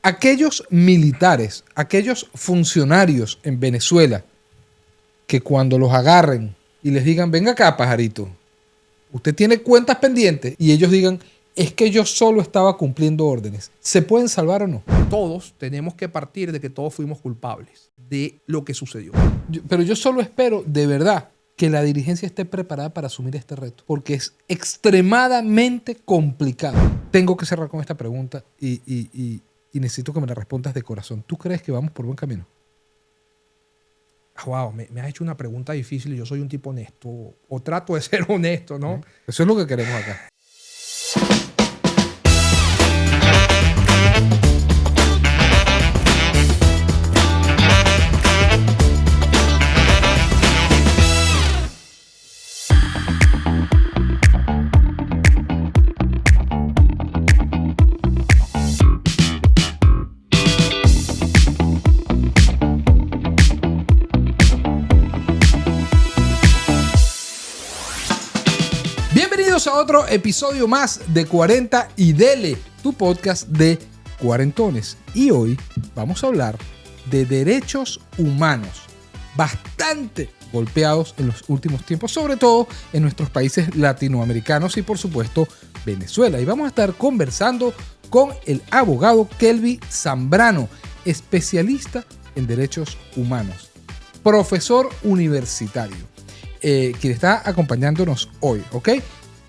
Aquellos militares, aquellos funcionarios en Venezuela que cuando los agarren y les digan, venga acá, pajarito, usted tiene cuentas pendientes, y ellos digan, es que yo solo estaba cumpliendo órdenes, ¿se pueden salvar o no? Todos tenemos que partir de que todos fuimos culpables de lo que sucedió. Pero yo solo espero, de verdad, que la dirigencia esté preparada para asumir este reto, porque es extremadamente complicado. Tengo que cerrar con esta pregunta y necesito que me la respondas de corazón. ¿Tú crees que vamos por buen camino? Wow, me has hecho una pregunta difícil y yo soy un tipo honesto, o trato de ser honesto, ¿no? Eso es lo que queremos acá. Bienvenidos a otro episodio más de 40 y Dele, tu podcast de cuarentones. Y hoy vamos a hablar de derechos humanos, bastante golpeados en los últimos tiempos, sobre todo en nuestros países latinoamericanos y por supuesto Venezuela. Y vamos a estar conversando con el abogado Kelvin Zambrano, especialista en derechos humanos, profesor universitario, quien está acompañándonos hoy, ¿ok?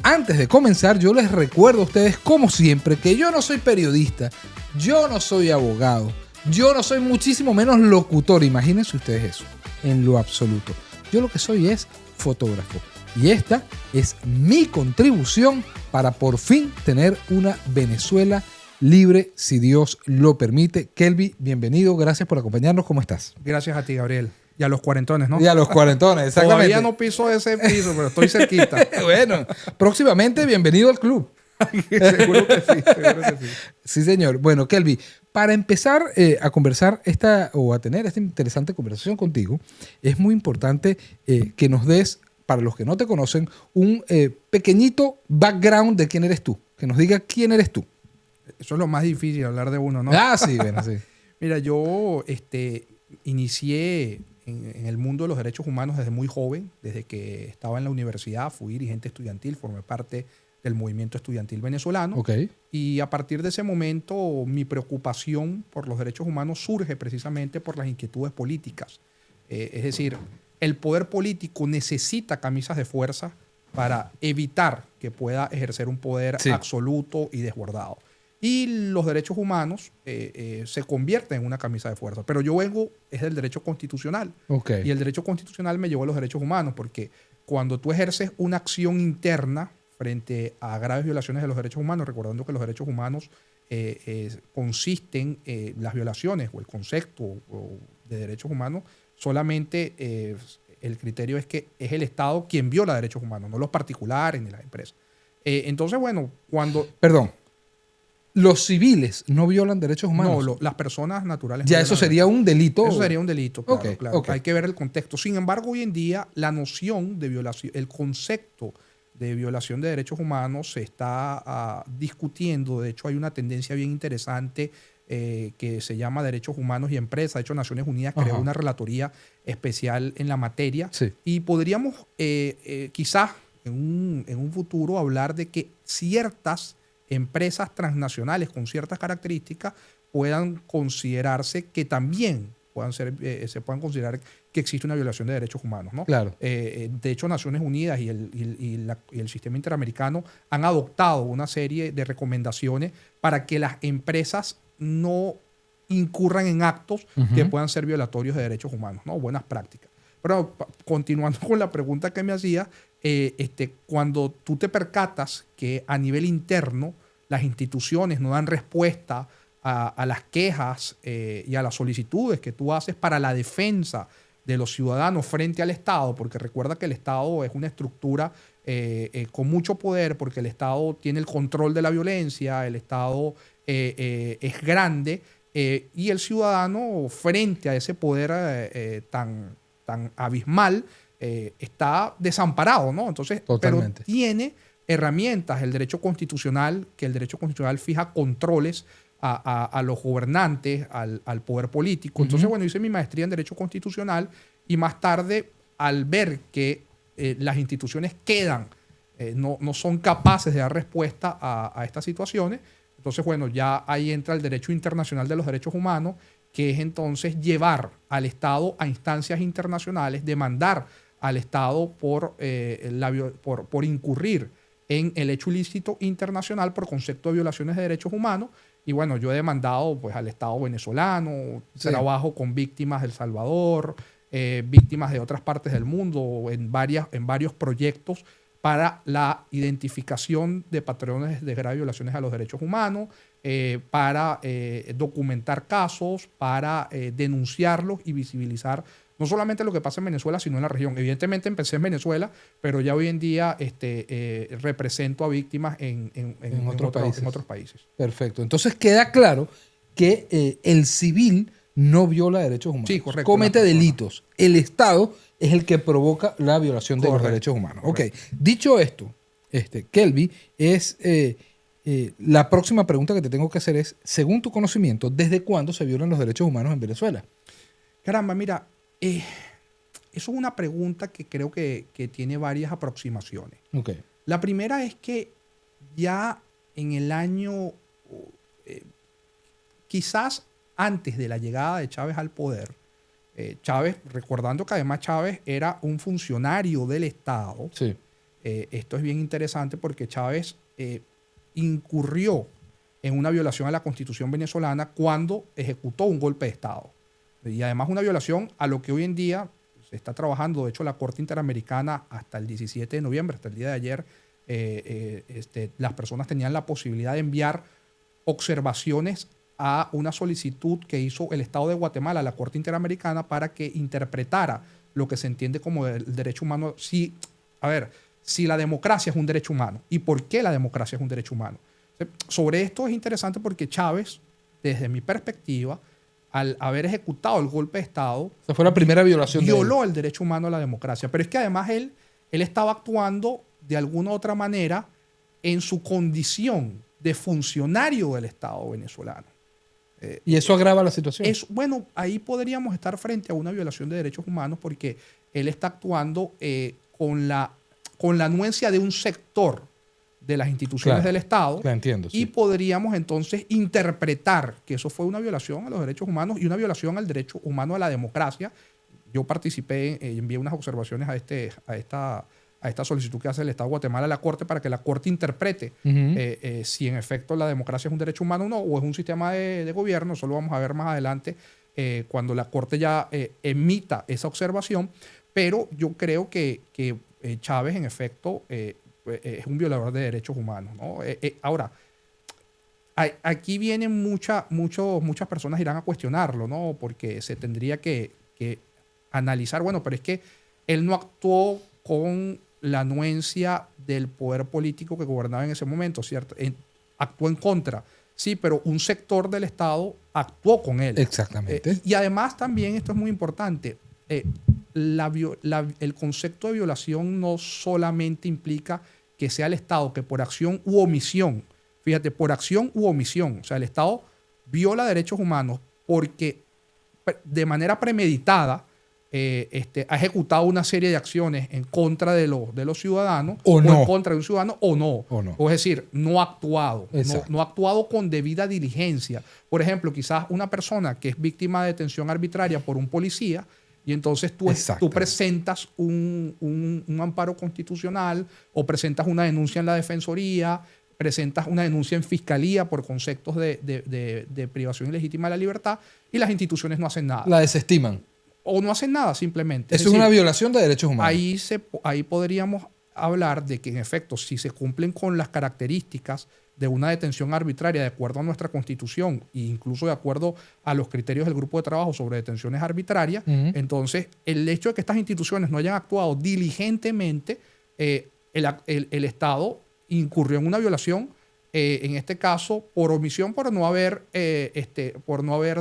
Antes de comenzar, yo les recuerdo a ustedes, como siempre, que yo no soy periodista, yo no soy abogado, yo no soy muchísimo menos locutor, imagínense ustedes eso, en lo absoluto. Yo lo que soy es fotógrafo, y esta es mi contribución para por fin tener una Venezuela libre, si Dios lo permite. Kelvin, bienvenido, gracias por acompañarnos, ¿cómo estás? Gracias a ti, Gabriel. Y a los cuarentones, ¿no? Y a los cuarentones, exactamente. Todavía no piso ese piso, pero estoy cerquita. Bueno, próximamente bienvenido al club. Seguro que sí, seguro que sí. Sí, señor. Bueno, Kelvin, para empezar a conversar a tener esta interesante conversación contigo, es muy importante que nos des, para los que no te conocen, un pequeñito background de quién eres tú. Que nos diga quién eres tú. Eso es lo más difícil, hablar de uno, ¿no? Ah, sí, bueno, sí. Mira, yo inicié en el mundo de los derechos humanos desde muy joven. Desde que estaba en la universidad fui dirigente estudiantil, formé parte del movimiento estudiantil venezolano. Okay. Y a partir de ese momento mi preocupación por los derechos humanos surge precisamente por las inquietudes políticas. Es decir, el poder político necesita camisas de fuerza para evitar que pueda ejercer un poder absoluto y desbordado. Y los derechos humanos se convierten en una camisa de fuerza. Pero yo vengo, es del derecho constitucional. Okay. Y el derecho constitucional me llevó a los derechos humanos, porque cuando tú ejerces una acción interna frente a graves violaciones de los derechos humanos, recordando que los derechos humanos consisten, las violaciones o el concepto de derechos humanos, solamente el criterio es que es el Estado quien viola derechos humanos, no los particulares ni las empresas. Entonces, bueno, cuando... Perdón. Los civiles no violan derechos humanos. No, las personas naturales. Ya, eso sería un delito. Eso sería un delito, claro, Okay, claro. Okay. Hay que ver el contexto. Sin embargo, hoy en día la noción de violación, el concepto de violación de derechos humanos se está discutiendo. De hecho, hay una tendencia bien interesante que se llama Derechos Humanos y Empresas. De hecho, Naciones Unidas creó una relatoría especial en la materia. Sí. Y podríamos quizás en un futuro hablar de que ciertas empresas transnacionales con ciertas características puedan considerarse que también se puedan considerar que existe una violación de derechos humanos, ¿no? Claro. De hecho, Naciones Unidas y el sistema interamericano han adoptado una serie de recomendaciones para que las empresas no incurran en actos que puedan ser violatorios de derechos humanos, ¿no? Buenas prácticas. Pero continuando con la pregunta que me hacía, cuando tú te percatas que a nivel interno las instituciones no dan respuesta a las quejas y a las solicitudes que tú haces para la defensa de los ciudadanos frente al Estado, porque recuerda que el Estado es una estructura con mucho poder, porque el Estado tiene el control de la violencia, el Estado es grande, y el ciudadano frente a ese poder tan abismal está desamparado, ¿no? Entonces, Totalmente. pero tiene herramientas, el derecho constitucional, que el derecho constitucional fija controles a los gobernantes, al poder político. Entonces, bueno, hice mi maestría en Derecho Constitucional y más tarde, al ver que las instituciones quedan, no son capaces de dar respuesta a estas situaciones, entonces, bueno, ya ahí entra el derecho internacional de los derechos humanos, que es entonces llevar al Estado a instancias internacionales, demandar al Estado por incurrir en el hecho ilícito internacional por concepto de violaciones de derechos humanos. Y bueno, yo he demandado pues, al Estado venezolano, Sí. trabajo con víctimas de El Salvador, víctimas de otras partes del mundo, en varios proyectos para la identificación de patrones de graves violaciones a los derechos humanos, para documentar casos, para denunciarlos y visibilizar no solamente lo que pasa en Venezuela, sino en la región. Evidentemente empecé en Venezuela, pero ya hoy en día represento a víctimas en otros países. Perfecto. Entonces queda claro que el civil no viola derechos humanos. Sí, correcto. Comete delitos. El Estado es el que provoca la violación de los derechos humanos. Correcto. Ok. Dicho esto, Kelby, la próxima pregunta que te tengo que hacer es, según tu conocimiento, ¿desde cuándo se violan los derechos humanos en Venezuela? Caramba, mira, eso es una pregunta que creo que tiene varias aproximaciones. Ok. La primera es que ya en el año, quizás antes de la llegada de Chávez al poder, Chávez, recordando que además Chávez era un funcionario del Estado, Sí. Esto es bien interesante porque Chávez incurrió en una violación a la Constitución venezolana cuando ejecutó un golpe de Estado. Y además una violación a lo que hoy en día se está trabajando. De hecho, la Corte Interamericana hasta el 17 de noviembre, hasta el día de ayer, las personas tenían la posibilidad de enviar observaciones a una solicitud que hizo el Estado de Guatemala a la Corte Interamericana para que interpretara lo que se entiende como el derecho humano. Si la democracia es un derecho humano y por qué la democracia es un derecho humano. Sobre esto es interesante porque Chávez, desde mi perspectiva, al haber ejecutado el golpe de Estado, Esa fue la primera violación violó el derecho humano a la democracia. Pero es que además él estaba actuando de alguna u otra manera en su condición de funcionario del Estado venezolano. Y eso agrava la situación. Bueno, ahí podríamos estar frente a una violación de derechos humanos porque él está actuando con la anuencia de un sector de las instituciones del Estado. Claro, entiendo, sí. Y podríamos entonces interpretar que eso fue una violación a los derechos humanos y una violación al derecho humano a la democracia. Yo participé, envié unas observaciones a esta solicitud que hace el Estado de Guatemala a la Corte para que la Corte interprete si en efecto la democracia es un derecho humano o no, o es un sistema de gobierno. Eso lo vamos a ver más adelante cuando la Corte ya emita esa observación. Pero yo creo que Chávez, en efecto, es un violador de derechos humanos, ¿no? Ahora, aquí vienen muchas personas irán a cuestionarlo, ¿no? Porque se tendría que analizar, bueno, pero es que él no actuó con la anuencia del poder político que gobernaba en ese momento, ¿cierto? Actuó en contra. Sí, pero un sector del Estado actuó con él. Exactamente. Y además también, esto es muy importante, el concepto de violación no solamente implica que sea el Estado que por acción u omisión, fíjate, por acción u omisión, o sea, el Estado viola derechos humanos porque de manera premeditada ha ejecutado una serie de acciones en contra de los ciudadanos o no. en contra de un ciudadano o no. O es decir, no ha actuado. No ha actuado con debida diligencia. Por ejemplo, quizás una persona que es víctima de detención arbitraria por un policía y entonces tú presentas un amparo constitucional o presentas una denuncia en la Defensoría, presentas una denuncia en Fiscalía por conceptos de privación ilegítima de la libertad y las instituciones no hacen nada. La desestiman. O no hacen nada simplemente. Eso es una violación de derechos humanos. Ahí podríamos hablar de que, en efecto, si se cumplen con las características de una detención arbitraria de acuerdo a nuestra Constitución e incluso de acuerdo a los criterios del Grupo de Trabajo sobre detenciones arbitrarias, entonces el hecho de que estas instituciones no hayan actuado diligentemente, el Estado incurrió en una violación, en este caso por omisión, por no haber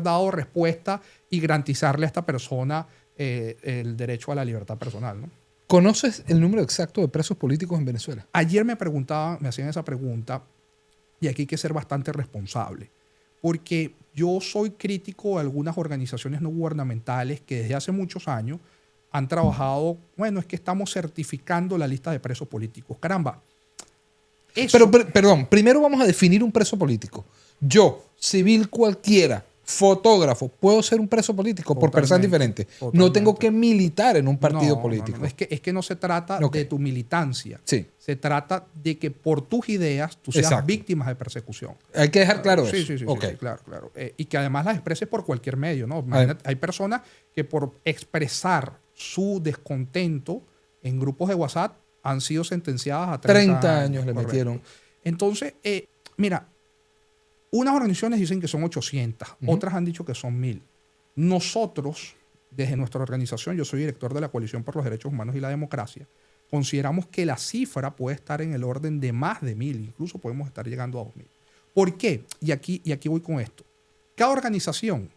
dado respuesta y garantizarle a esta persona el derecho a la libertad personal, ¿no? ¿Conoces el número exacto de presos políticos en Venezuela? Ayer me hacían esa pregunta, y aquí hay que ser bastante responsable, porque yo soy crítico de algunas organizaciones no gubernamentales que desde hace muchos años han trabajado, bueno, es que estamos certificando la lista de presos políticos. Caramba. Eso, Perdón, primero vamos a definir un preso político. Yo, civil cualquiera, fotógrafo, puedo ser un preso político por personas diferentes. No tengo que militar en un partido político. No. Es que no se trata de tu militancia. Sí. Se trata de que por tus ideas tú seas víctima de persecución. Hay que dejar claro eso. Sí, claro. Y que además las expreses por cualquier medio, ¿no? Hay personas que por expresar su descontento en grupos de WhatsApp han sido sentenciadas a 30 años le metieron. Entonces, mira, unas organizaciones dicen que son 800, otras han dicho que son 1000. Nosotros, desde nuestra organización, yo soy director de la Coalición por los Derechos Humanos y la Democracia, consideramos que la cifra puede estar en el orden de más de 1000, incluso podemos estar llegando a 2000. ¿Por qué? Y aquí voy con esto. Cada organización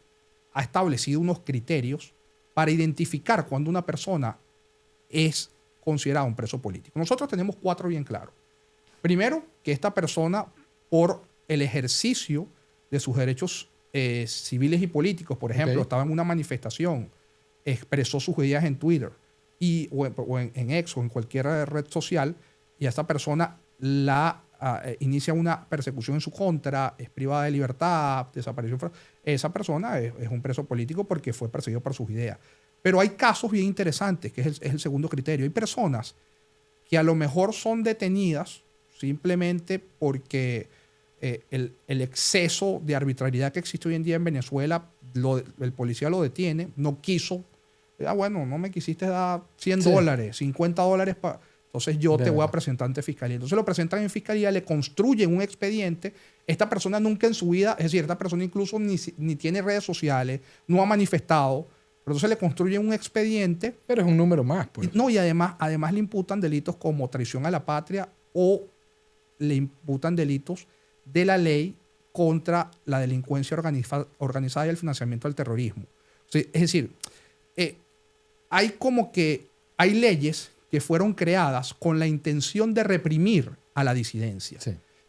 ha establecido unos criterios para identificar cuando una persona es considerada un preso político. Nosotros tenemos 4 bien claros. Primero, que esta persona, por el ejercicio de sus derechos civiles y políticos, por ejemplo, estaba en una manifestación, expresó sus ideas en Twitter o en X o en cualquier red social, y a esta persona inicia una persecución en su contra, es privada de libertad, desapareció. Esa persona es un preso político porque fue perseguido por sus ideas. Pero hay casos bien interesantes, que es el segundo criterio. Hay personas que a lo mejor son detenidas simplemente porque el exceso de arbitrariedad que existe hoy en día en Venezuela, el policía lo detiene, no quiso. Bueno, no me quisiste dar $100, $50 entonces yo te voy a presentar ante fiscalía. Entonces lo presentan en fiscalía, le construyen un expediente. Esta persona nunca en su vida, es decir, esta persona incluso ni tiene redes sociales, no ha manifestado, pero entonces le construyen un expediente. Pero es un número más, pues. No, y además le imputan delitos como traición a la patria o le imputan delitos de la ley contra la delincuencia organizada y el financiamiento del terrorismo. Es decir, hay leyes que fueron creadas con la intención de reprimir a la disidencia,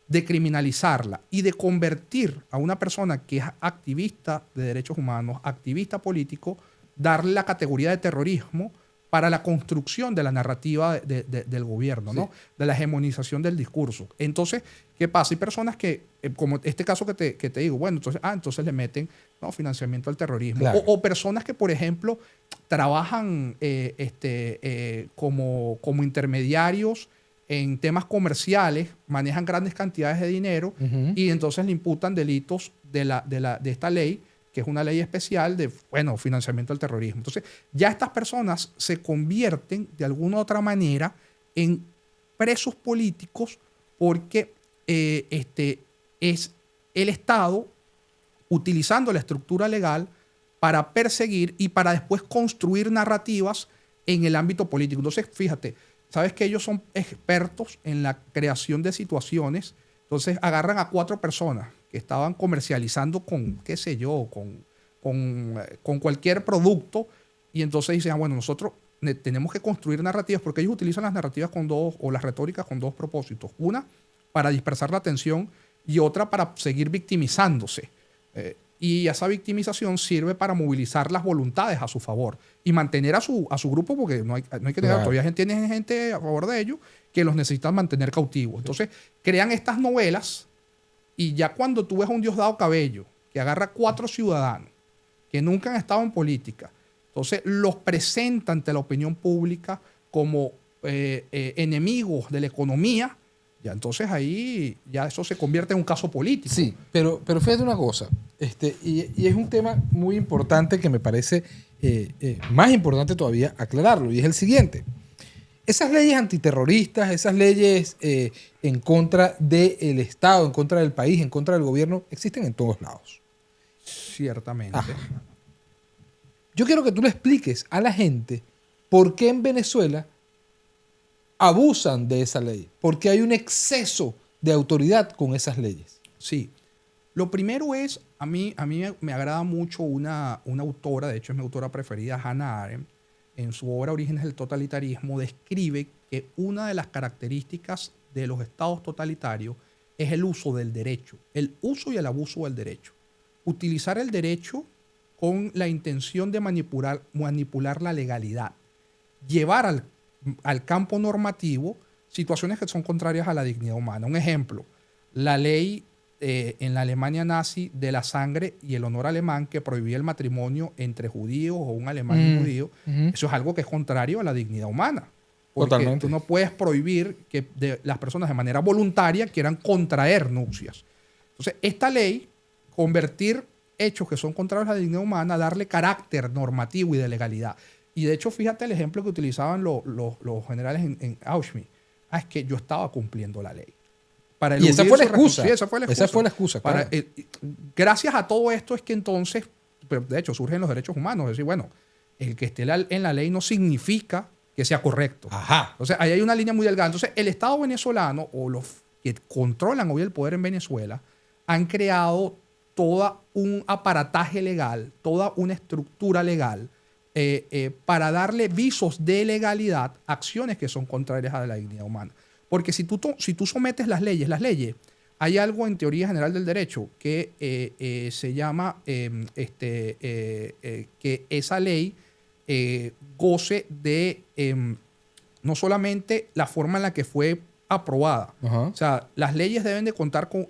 de criminalizarla y de convertir a una persona que es activista de derechos humanos, activista político, darle la categoría de terrorismo para la construcción de la narrativa del gobierno, ¿no? De la hegemonización del discurso. Entonces, ¿qué pasa? Hay personas que, como este caso que te digo, bueno, entonces le meten financiamiento al terrorismo. Claro. O personas que, por ejemplo, trabajan como intermediarios en temas comerciales, manejan grandes cantidades de dinero y entonces le imputan delitos de esta ley, que es una ley especial de financiamiento del terrorismo. Entonces, ya estas personas se convierten de alguna u otra manera en presos políticos porque es el Estado utilizando la estructura legal para perseguir y para después construir narrativas en el ámbito político. Entonces, fíjate, sabes que ellos son expertos en la creación de situaciones. Entonces, agarran a 4 personas que estaban comercializando con, qué sé yo, con cualquier producto, y entonces dicen, bueno, nosotros tenemos que construir narrativas, porque ellos utilizan las narrativas o las retóricas con 2 propósitos. Una, para dispersar la atención, y otra, para seguir victimizándose. Y esa victimización sirve para movilizar las voluntades a su favor y mantener a su grupo, porque no hay que negar, todavía tienen gente a favor de ellos que los necesitan mantener cautivos. Entonces, crean estas novelas. Y ya cuando tú ves a un Diosdado Cabello que agarra 4 ciudadanos que nunca han estado en política, entonces los presenta ante la opinión pública como enemigos de la economía, ya entonces ahí ya eso se convierte en un caso político. Sí, pero fíjate una cosa, y es un tema muy importante que me parece más importante todavía aclararlo, y es el siguiente. Esas leyes antiterroristas, esas leyes en contra del Estado, en contra del país, en contra del gobierno, existen en todos lados. Ciertamente. Yo quiero que tú le expliques a la gente por qué en Venezuela abusan de esa ley, porque hay un exceso de autoridad con esas leyes. Sí. Lo primero es, a mí me agrada mucho una autora, de hecho es mi autora preferida, Hannah Arendt. En su obra Orígenes del Totalitarismo, describe que una de las características de los estados totalitarios es el uso del derecho, el uso y el abuso del derecho. utilizar el derecho con la intención de manipular la legalidad. Llevar al campo normativo situaciones que son contrarias a la dignidad humana. Un ejemplo, la ley en la Alemania nazi de la sangre y el honor alemán que prohibía el matrimonio entre judíos o un alemán y un judío. Eso es algo que es contrario a la dignidad humana. Porque Totalmente. tú no puedes prohibir que las personas de manera voluntaria quieran contraer nupcias. Entonces, esta ley, convertir hechos que son contrarios a la dignidad humana, darle carácter normativo y de legalidad. Y de hecho, fíjate el ejemplo que utilizaban los generales en Auschwitz. Es que yo estaba cumpliendo la ley. Para Y esa fue la excusa. Sí, esa fue la excusa. Esa fue la excusa, claro. Gracias a todo esto es que entonces, de hecho, surgen los derechos humanos. Es decir, bueno, el que esté en la ley no significa que sea correcto. Ajá. Entonces, ahí hay una línea muy delgada. Entonces, el Estado venezolano o los que controlan hoy el poder en Venezuela han creado todo un aparataje legal, toda una estructura legal para darle visos de legalidad a acciones que son contrarias a la dignidad humana. Porque si tú sometes las leyes, hay algo en teoría general del derecho que se llama que esa ley goce de no solamente la forma en la que fue aprobada. Ajá. O sea, las leyes deben de contar con,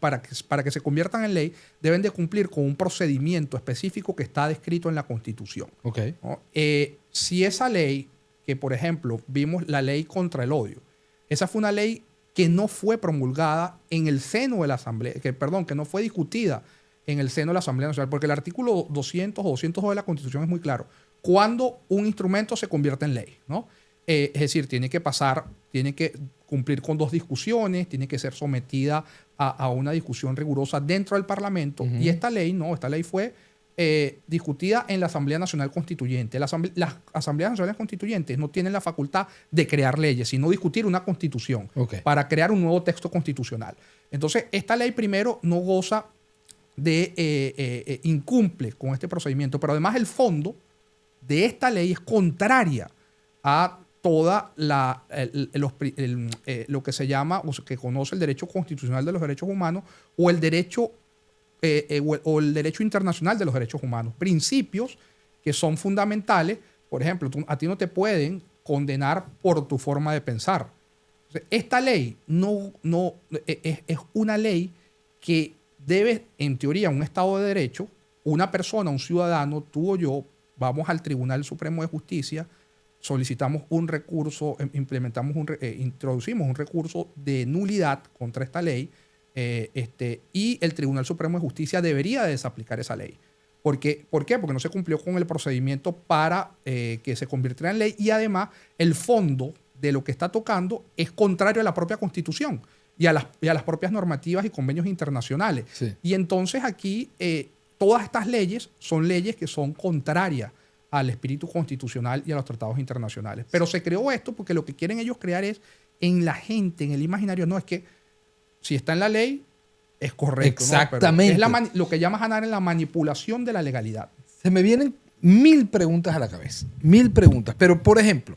para que se conviertan en ley, deben de cumplir con un procedimiento específico que está descrito en la Constitución. Ok. ¿No? Si esa ley, que por ejemplo vimos la ley contra el odio, esa fue una ley que no fue promulgada en el seno de la Asamblea, que no fue discutida en el seno de la Asamblea Nacional, porque el artículo 200 o 202 de la Constitución es muy claro. Cuando un instrumento se convierte en ley, ¿no? Es decir, tiene que cumplir con 2 discusiones, tiene que ser sometida a una discusión rigurosa dentro del Parlamento. Y esta ley fue discutida en la Asamblea Nacional Constituyente. Las Asambleas Nacionales Constituyentes no tienen la facultad de crear leyes, sino discutir una constitución para crear un nuevo texto constitucional. Entonces, esta ley primero no goza de incumple con este procedimiento, pero además el fondo de esta ley es contraria a toda lo que se llama, o que conoce el derecho constitucional de los derechos humanos o el derecho internacional de los derechos humanos. Principios que son fundamentales. Por ejemplo, a ti no te pueden condenar por tu forma de pensar. Esta ley es una ley que debe, en teoría, un Estado de Derecho, una persona, un ciudadano, tú o yo, vamos al Tribunal Supremo de Justicia, solicitamos un recurso, introducimos un recurso de nulidad contra esta ley, y el Tribunal Supremo de Justicia debería de desaplicar esa ley. ¿Por qué? Porque no se cumplió con el procedimiento para que se convirtiera en ley, y además el fondo de lo que está tocando es contrario a la propia Constitución y a las propias normativas y convenios internacionales. Sí. Y entonces aquí todas estas leyes son leyes que son contrarias al espíritu constitucional y a los tratados internacionales. Pero se creó esto porque lo que quieren ellos crear es en la gente, en el imaginario, no es que si está en la ley es correcto. Exactamente. ¿no? Es lo que llamas ganar en la manipulación de la legalidad. Se me vienen 1000 preguntas a la cabeza. 1000 preguntas. Pero, por ejemplo,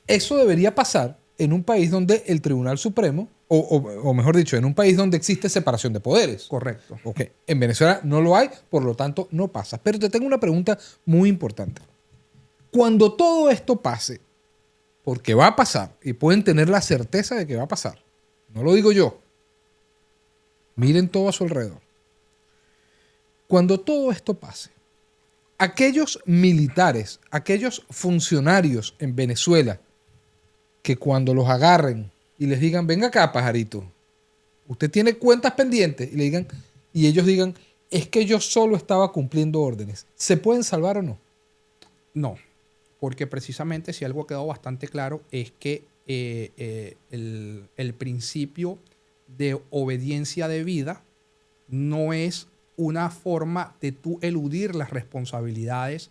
eso debería pasar en un país donde el Tribunal Supremo, o mejor dicho, en un país donde existe separación de poderes. Correcto. Ok. En Venezuela no lo hay, por lo tanto no pasa. Pero te tengo una pregunta muy importante. Cuando todo esto pase, porque va a pasar, y pueden tener la certeza de que va a pasar, no lo digo yo, miren todo a su alrededor. Cuando todo esto pase, aquellos militares, aquellos funcionarios en Venezuela, que cuando los agarren y les digan, venga acá, pajarito, usted tiene cuentas pendientes, y ellos digan, es que yo solo estaba cumpliendo órdenes, ¿se pueden salvar o no? No, porque precisamente si algo ha quedado bastante claro es que el principio de obediencia debida no es una forma de tú eludir las responsabilidades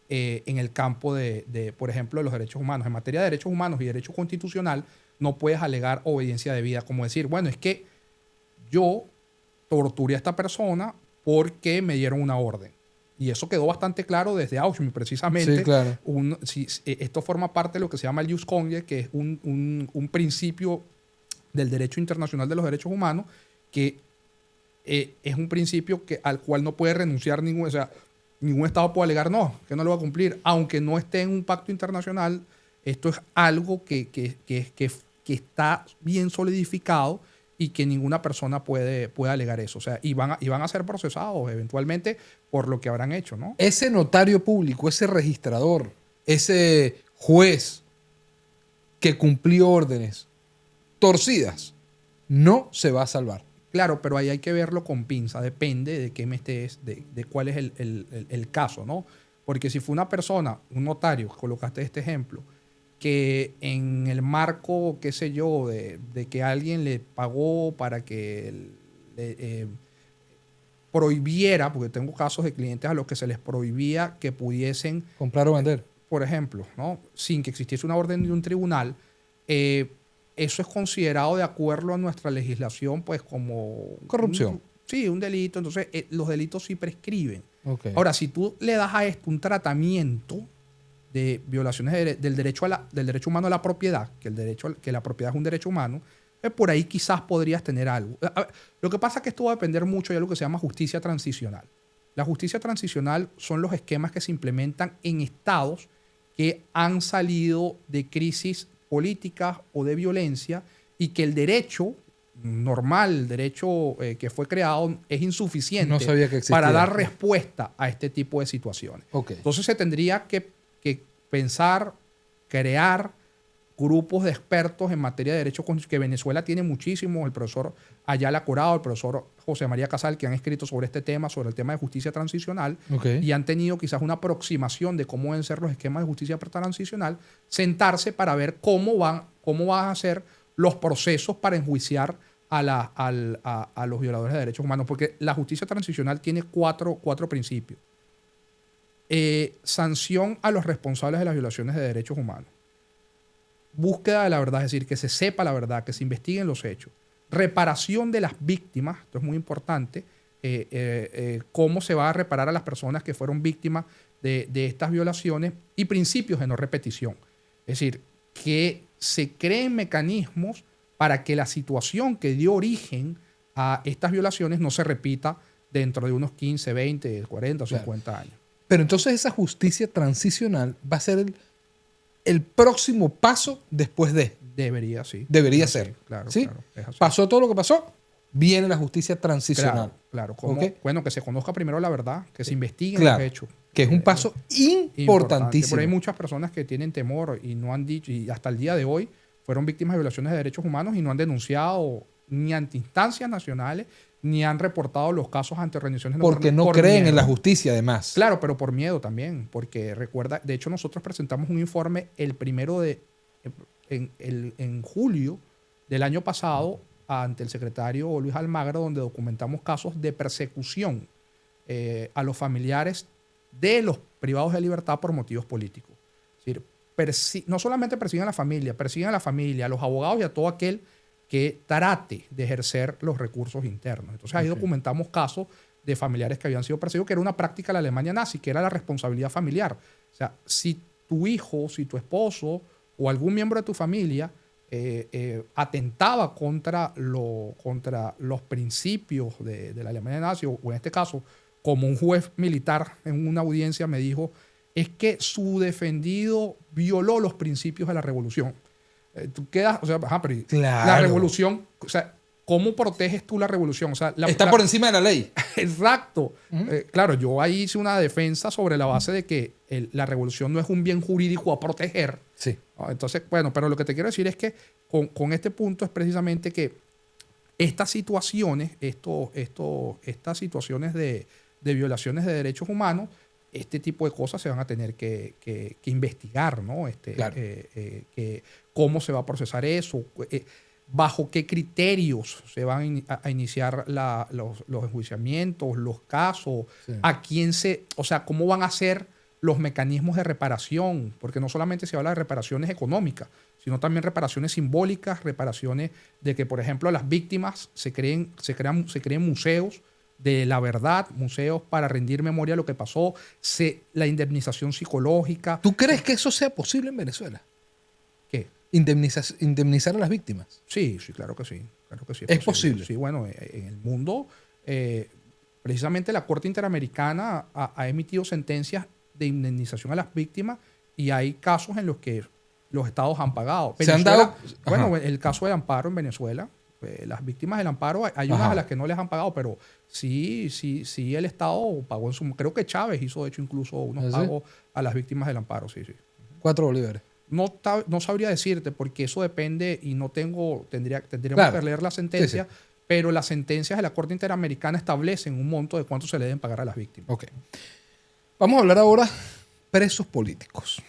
en el campo por ejemplo, de los derechos humanos. En materia de derechos humanos y derecho constitucional, no puedes alegar obediencia debida, como decir, bueno, es que yo torturé a esta persona porque me dieron una orden. Y eso quedó bastante claro desde Auschwitz, precisamente. Sí, claro. Esto forma parte de lo que se llama el jus cogens, que es un principio del derecho internacional de los derechos humanos, que es un principio al cual no puede renunciar ningún, o sea, ningún Estado puede alegar no, que no lo va a cumplir, aunque no esté en un pacto internacional. Esto es algo que está bien solidificado y que ninguna persona puede alegar eso. O sea, y van a ser procesados eventualmente por lo que habrán hecho, ¿no? Ese notario público, ese registrador, ese juez que cumplió órdenes torcidas, no se va a salvar. Claro, pero ahí hay que verlo con pinza. Depende de qué de cuál es el caso, ¿no? Porque si fue una persona, un notario, colocaste este ejemplo, que en el marco, qué sé yo, de que alguien le pagó para que prohibiera, porque tengo casos de clientes a los que se les prohibía que pudiesen comprar o vender, por ejemplo, ¿no? Sin que existiese una orden de un tribunal, eso es considerado de acuerdo a nuestra legislación, pues como corrupción. Sí, un delito. Entonces, los delitos sí prescriben. Okay. Ahora, si tú le das a esto un tratamiento de violaciones del derecho humano a la propiedad, que la propiedad es un derecho humano, por ahí quizás podrías tener algo. A ver, lo que pasa es que esto va a depender mucho de algo que se llama justicia transicional. La justicia transicional son los esquemas que se implementan en estados que han salido de crisis políticas o de violencia y que el derecho normal, el derecho que fue creado, es insuficiente no sabía que existía, para dar respuesta a este tipo de situaciones. Okay. Entonces se tendría que pensar, crear grupos de expertos en materia de derecho, que Venezuela tiene muchísimos, el profesor Ayala Corado, el profesor José María Casal, que han escrito sobre este tema, sobre el tema de justicia transicional, okay, y han tenido quizás una aproximación de cómo deben ser los esquemas de justicia transicional, sentarse para ver cómo van a ser los procesos para enjuiciar a los violadores de derechos humanos, porque la justicia transicional tiene cuatro principios. Sanción a los responsables de las violaciones de derechos humanos. Búsqueda de la verdad, es decir, que se sepa la verdad, que se investiguen los hechos. Reparación de las víctimas, esto es muy importante, cómo se va a reparar a las personas que fueron víctimas de estas violaciones, y principios de no repetición. Es decir, que se creen mecanismos para que la situación que dio origen a estas violaciones no se repita dentro de unos 15, 20, 40 o 50 años. Pero entonces esa justicia transicional va a ser el próximo paso después de. Debería, sí. Debería ser. Sí, claro, ¿sí? Claro, es así. Pasó todo lo que pasó, viene la justicia transicional. Claro. ¿Okay? Bueno, que se conozca primero la verdad, que se investiguen los hechos. Que es un paso importantísimo. Pero hay muchas personas que tienen temor y no han dicho, y hasta el día de hoy fueron víctimas de violaciones de derechos humanos y no han denunciado ni ante instancias nacionales, ni han reportado los casos ante organizaciones porque no creen en la justicia, además. Claro, pero por miedo también, porque recuerda, de hecho nosotros presentamos un informe en julio del año pasado ante el secretario Luis Almagro, donde documentamos casos de persecución a los familiares de los privados de libertad por motivos políticos. Es decir, no solamente persiguen a la familia, a los abogados y a todo aquel que trate de ejercer los recursos internos. Entonces ahí documentamos casos de familiares que habían sido perseguidos, que era una práctica de la Alemania nazi, que era la responsabilidad familiar. O sea, si tu hijo, si tu esposo o algún miembro de tu familia atentaba contra los principios de la Alemania nazi, o en este caso, como un juez militar en una audiencia me dijo, es que su defendido violó los principios de la revolución. Tú quedas, o sea, pero claro, la revolución, o sea, ¿cómo proteges tú la revolución? O sea, está por encima de la ley. Exacto. Claro, yo ahí hice una defensa sobre la base de que la revolución no es un bien jurídico a proteger. Sí. Entonces, bueno, pero lo que te quiero decir es que con este punto es precisamente que estas situaciones, estas situaciones de violaciones de derechos humanos, este tipo de cosas se van a tener que investigar, ¿no? Claro. Cómo se va a procesar eso, bajo qué criterios se van a iniciar los enjuiciamientos, los casos, sí, o sea, cómo van a ser los mecanismos de reparación, porque no solamente se habla de reparaciones económicas, sino también reparaciones simbólicas, reparaciones de que, por ejemplo, las víctimas se creen museos de la verdad, museos para rendir memoria de lo que pasó, la indemnización psicológica. ¿Tú crees que eso sea posible en Venezuela? ¿Qué? Indemnizar a las víctimas. Sí, claro que sí. Claro que sí es posible. Sí, bueno, en el mundo precisamente la Corte Interamericana ha emitido sentencias de indemnización a las víctimas y hay casos en los que los estados han pagado. Se han dado... Bueno, el caso del amparo en Venezuela, las víctimas del amparo, hay unas a las que no les han pagado, pero sí el estado pagó en su... Creo que Chávez hizo, de hecho, incluso unos pagos a las víctimas del amparo, sí. 4 bolívares. No sabría decirte porque eso depende y tendríamos que leer la sentencia, pero las sentencias de la Corte Interamericana establecen un monto de cuánto se le deben pagar a las víctimas. Ok. Vamos a hablar ahora presos políticos.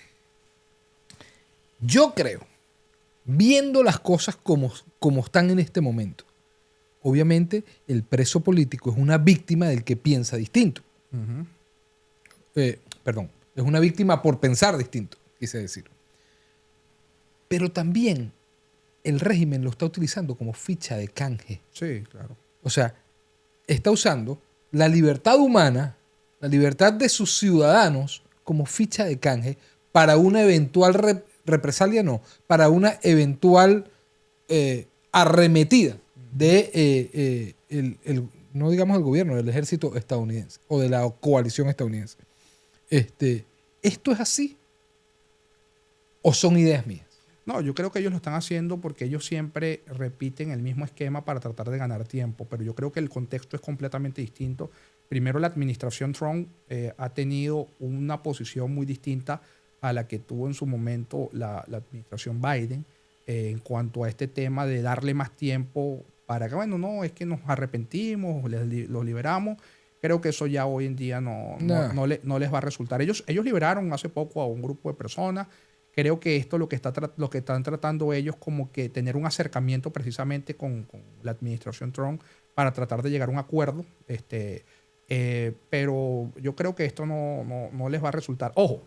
Yo creo, viendo las cosas como están en este momento, obviamente el preso político es una víctima del que piensa distinto. Perdón, es una víctima por pensar distinto, quise decir. Pero también el régimen lo está utilizando como ficha de canje. Sí, claro. O sea, está usando la libertad humana, la libertad de sus ciudadanos como ficha de canje para una eventual represalia, no, para una eventual arremetida de no digamos el gobierno, del ejército estadounidense o de la coalición estadounidense. ¿Esto es así o son ideas mías? No, yo creo que ellos lo están haciendo porque ellos siempre repiten el mismo esquema para tratar de ganar tiempo, pero yo creo que el contexto es completamente distinto. Primero, la administración Trump ha tenido una posición muy distinta a la que tuvo en su momento la administración Biden en cuanto a este tema de darle más tiempo para que, bueno, no, es que nos arrepentimos, los liberamos. Creo que eso ya hoy en día no les va a resultar. Ellos liberaron hace poco a un grupo de personas. Creo que esto lo que están tratando ellos como que tener un acercamiento precisamente con la administración Trump para tratar de llegar a un acuerdo. Pero yo creo que esto no les va a resultar. Ojo,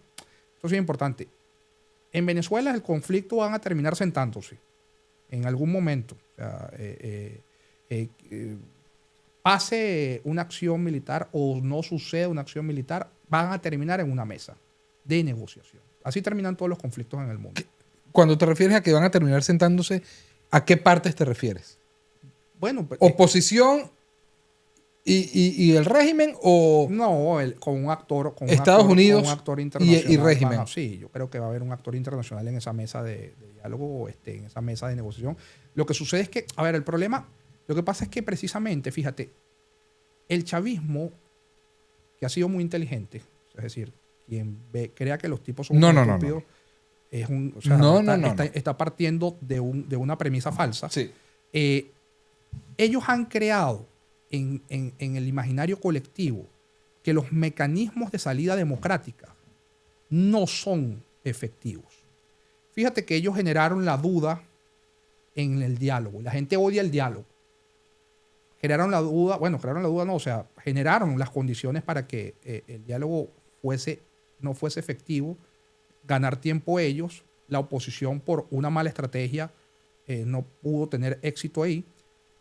esto sí es importante. En Venezuela el conflicto van a terminar sentándose en algún momento. O sea, pase una acción militar o no suceda una acción militar, van a terminar en una mesa de negociación. Así terminan todos los conflictos en el mundo. Cuando te refieres a que van a terminar sentándose, ¿a qué partes te refieres? Bueno, ¿oposición y el régimen o...? No, con un actor... Estados Unidos con un actor internacional, y régimen. Sí, yo creo que va a haber un actor internacional en esa mesa de diálogo, en esa mesa de negociación. Lo que sucede es que, a ver, el problema... Lo que pasa es que precisamente, fíjate, el chavismo, que ha sido muy inteligente, es decir, quien crea que los tipos son estúpidos, es está partiendo de una premisa falsa. Sí. Ellos han creado en el imaginario colectivo que los mecanismos de salida democrática no son efectivos. Fíjate que ellos generaron la duda en el diálogo. La gente odia el diálogo. Generaron la duda no, o sea, generaron las condiciones para que el diálogo no fuese efectivo, ganar tiempo ellos, la oposición por una mala estrategia no pudo tener éxito ahí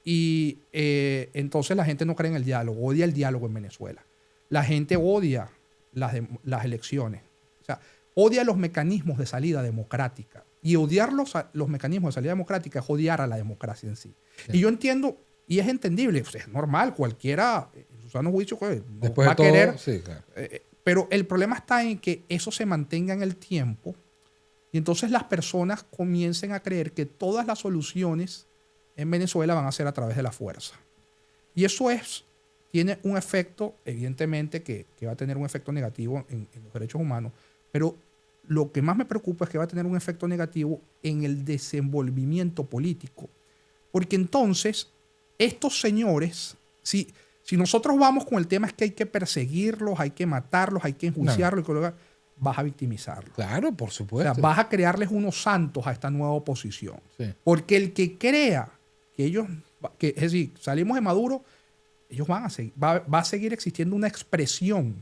y entonces la gente no cree en el diálogo, odia el diálogo en Venezuela. La gente odia las elecciones, o sea, odia los mecanismos de salida democrática y odiar los mecanismos de salida democrática es odiar a la democracia en sí. Sí. Y yo entiendo, y es entendible, pues es normal, cualquiera en su sano juicio no va a querer. Sí, claro. Pero el problema está en que eso se mantenga en el tiempo y entonces las personas comiencen a creer que todas las soluciones en Venezuela van a ser a través de la fuerza. Y eso tiene un efecto, evidentemente, que va a tener un efecto negativo en los derechos humanos, pero lo que más me preocupa es que va a tener un efecto negativo en el desenvolvimiento político. Porque entonces, estos señores, si nosotros vamos con el tema es que hay que perseguirlos, hay que matarlos, hay que enjuiciarlos, vas a victimizarlos. Claro, por supuesto. O sea, vas a crearles unos santos a esta nueva oposición. Sí. Porque el que crea que ellos, es decir, salimos de Maduro, ellos van a seguir, va a seguir existiendo una expresión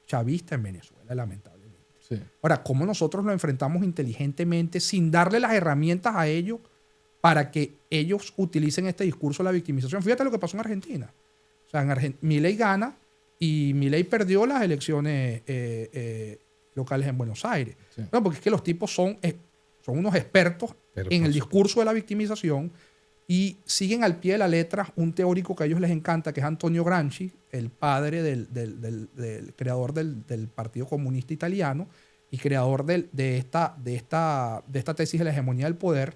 chavista en Venezuela, lamentablemente. Sí. Ahora, ¿cómo nosotros lo enfrentamos inteligentemente sin darle las herramientas a ellos para que ellos utilicen este discurso de la victimización? Fíjate lo que pasó en Argentina. O sea, Milei gana y Milei perdió las elecciones locales en Buenos Aires. Sí. No, porque es que los tipos son unos expertos en el discurso de la victimización y siguen al pie de la letra un teórico que a ellos les encanta, que es Antonio Gramsci, el padre del creador del Partido Comunista Italiano y creador de esta tesis de la hegemonía del poder,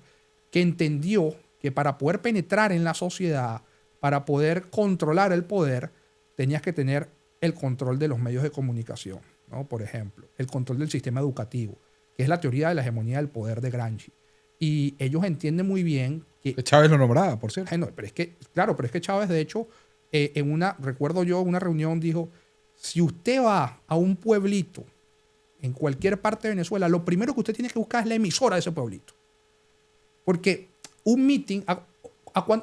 que entendió que para poder penetrar en la sociedad, para poder controlar el poder, tenías que tener el control de los medios de comunicación, ¿no? Por ejemplo, el control del sistema educativo, que es la teoría de la hegemonía del poder de Gramsci. Y ellos entienden muy bien que... Chávez lo nombraba, por cierto. No, pero es que, claro, pero es que Chávez, de hecho, recuerdo yo, en una reunión dijo, si usted va a un pueblito en cualquier parte de Venezuela, lo primero que usted tiene que buscar es la emisora de ese pueblito. Porque un meeting,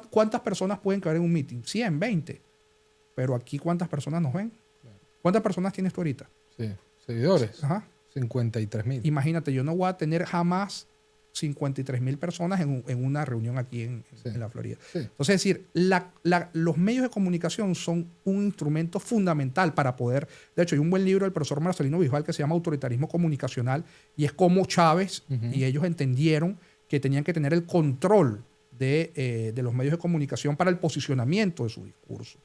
¿cuántas personas pueden caber en un meeting? 100, 20. Pero aquí, ¿cuántas personas nos ven? ¿Cuántas personas tienes tú ahorita? Sí, seguidores. Ajá. 53,000. Imagínate, yo no voy a tener jamás 53,000 personas en una reunión aquí en la Florida. Sí. Entonces, es decir, los medios de comunicación son un instrumento fundamental para poder... De hecho, hay un buen libro del profesor Marcelino Bisbal que se llama Autoritarismo Comunicacional, y es cómo Chávez y ellos entendieron que tenían que tener el control de los medios de comunicación para el posicionamiento de su discurso.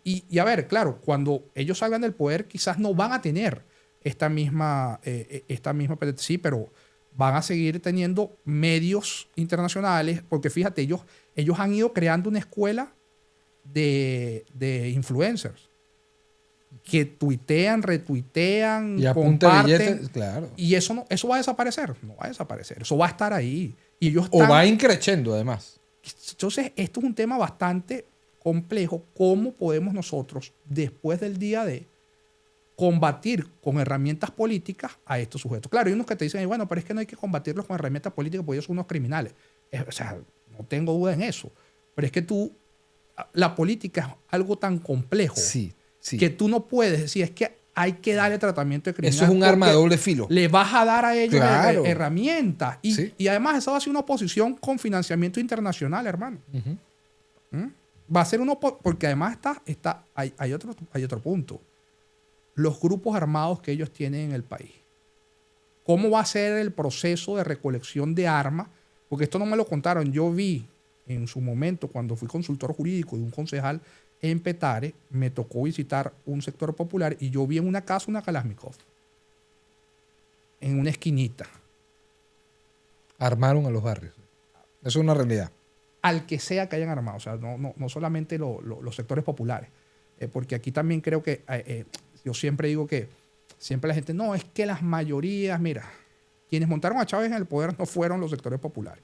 Y a ver, claro, cuando ellos salgan del poder quizás no van a tener esta misma sí, pero van a seguir teniendo medios internacionales, porque fíjate, ellos han ido creando una escuela de influencers que tuitean, retuitean, y apunta comparten. billetes, claro. Y eso va a desaparecer. No va a desaparecer. Eso va a estar ahí. Y ellos O va increciendo, además. Entonces, esto es un tema bastante complejo. ¿Cómo podemos nosotros, después del día D, combatir con herramientas políticas a estos sujetos? Claro, hay unos que te dicen, bueno, pero es que no hay que combatirlos con herramientas políticas porque ellos son unos criminales. O sea, no tengo duda en eso. Pero es que la política es algo tan complejo que tú no puedes decir, es que hay que darle tratamiento de criminal. Eso es un arma de doble filo. Le vas a dar a ellos Claro. herramientas. Y además, esa va a ser una oposición con financiamiento internacional, hermano. Va a ser porque además hay otro punto. Los grupos armados que ellos tienen en el país. ¿Cómo va a ser el proceso de recolección de armas? Porque esto no me lo contaron. Yo vi en su momento, cuando fui consultor jurídico de un concejal en Petare, me tocó visitar un sector popular y yo vi en una casa una Kalashnikov. En una esquinita. Armaron a los barrios. Eso es una realidad. Al que sea que hayan armado. O sea, no solamente los sectores populares. Porque aquí también creo que... yo siempre digo que siempre la gente, no, es que las mayorías, mira, quienes montaron a Chávez en el poder no fueron los sectores populares,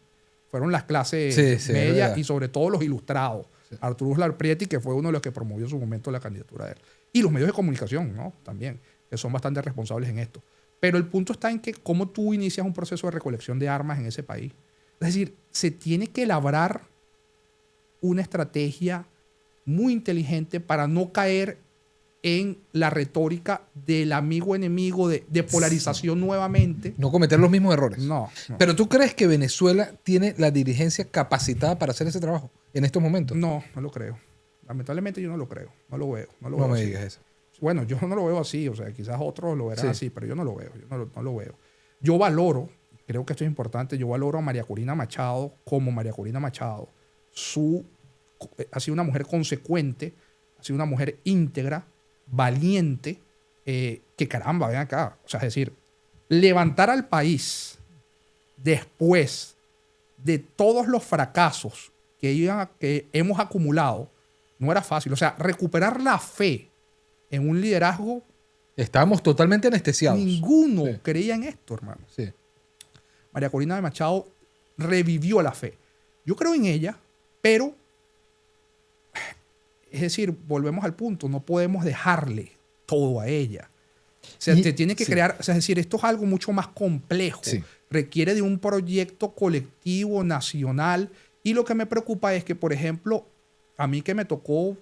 fueron las clases medias y sobre todo los ilustrados. Sí. Arturo Uslar Prieto, que fue uno de los que promovió en su momento la candidatura de él. Y los medios de comunicación, ¿no? También, que son bastante responsables en esto. Pero el punto está en que cómo tú inicias un proceso de recolección de armas en ese país. Es decir, se tiene que labrar una estrategia muy inteligente para no caer en la retórica del amigo enemigo, de polarización nuevamente. No cometer los mismos errores. No. Pero ¿tú crees que Venezuela tiene la dirigencia capacitada para hacer ese trabajo en estos momentos? No lo creo. Lamentablemente yo no lo creo. No lo veo. No me digas eso. Bueno, yo no lo veo así. O sea, quizás otros lo verán así, pero yo no lo veo. Yo no lo veo. Yo valoro, creo que esto es importante, yo valoro a María Corina Machado como María Corina Machado. Ha sido una mujer consecuente, ha sido una mujer íntegra, valiente, que caramba, ven acá. O sea, es decir, levantar al país después de todos los fracasos que hemos acumulado no era fácil. O sea, recuperar la fe en un liderazgo. Estábamos totalmente anestesiados. Ninguno creía en esto, hermano. Sí. María Corina de Machado revivió la fe. Yo creo en ella, pero es decir, volvemos al punto, no podemos dejarle todo a ella. O sea, te tiene que crear, o sea, es decir, esto es algo mucho más complejo. Sí. Requiere de un proyecto colectivo, nacional. Y lo que me preocupa es que, por ejemplo, a mí que me tocó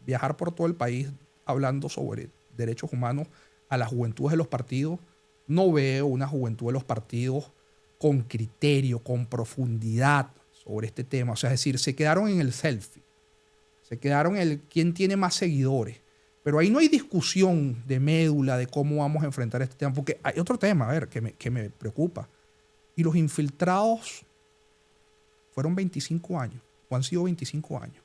viajar por todo el país hablando sobre derechos humanos a las juventudes de los partidos, no veo una juventud de los partidos con criterio, con profundidad sobre este tema. O sea, es decir, se quedaron en el selfie. Se quedaron en el quién tiene más seguidores. Pero ahí no hay discusión de médula de cómo vamos a enfrentar este tema. Porque hay otro tema, a ver, que me preocupa. Y los infiltrados fueron 25 años, o han sido 25 años.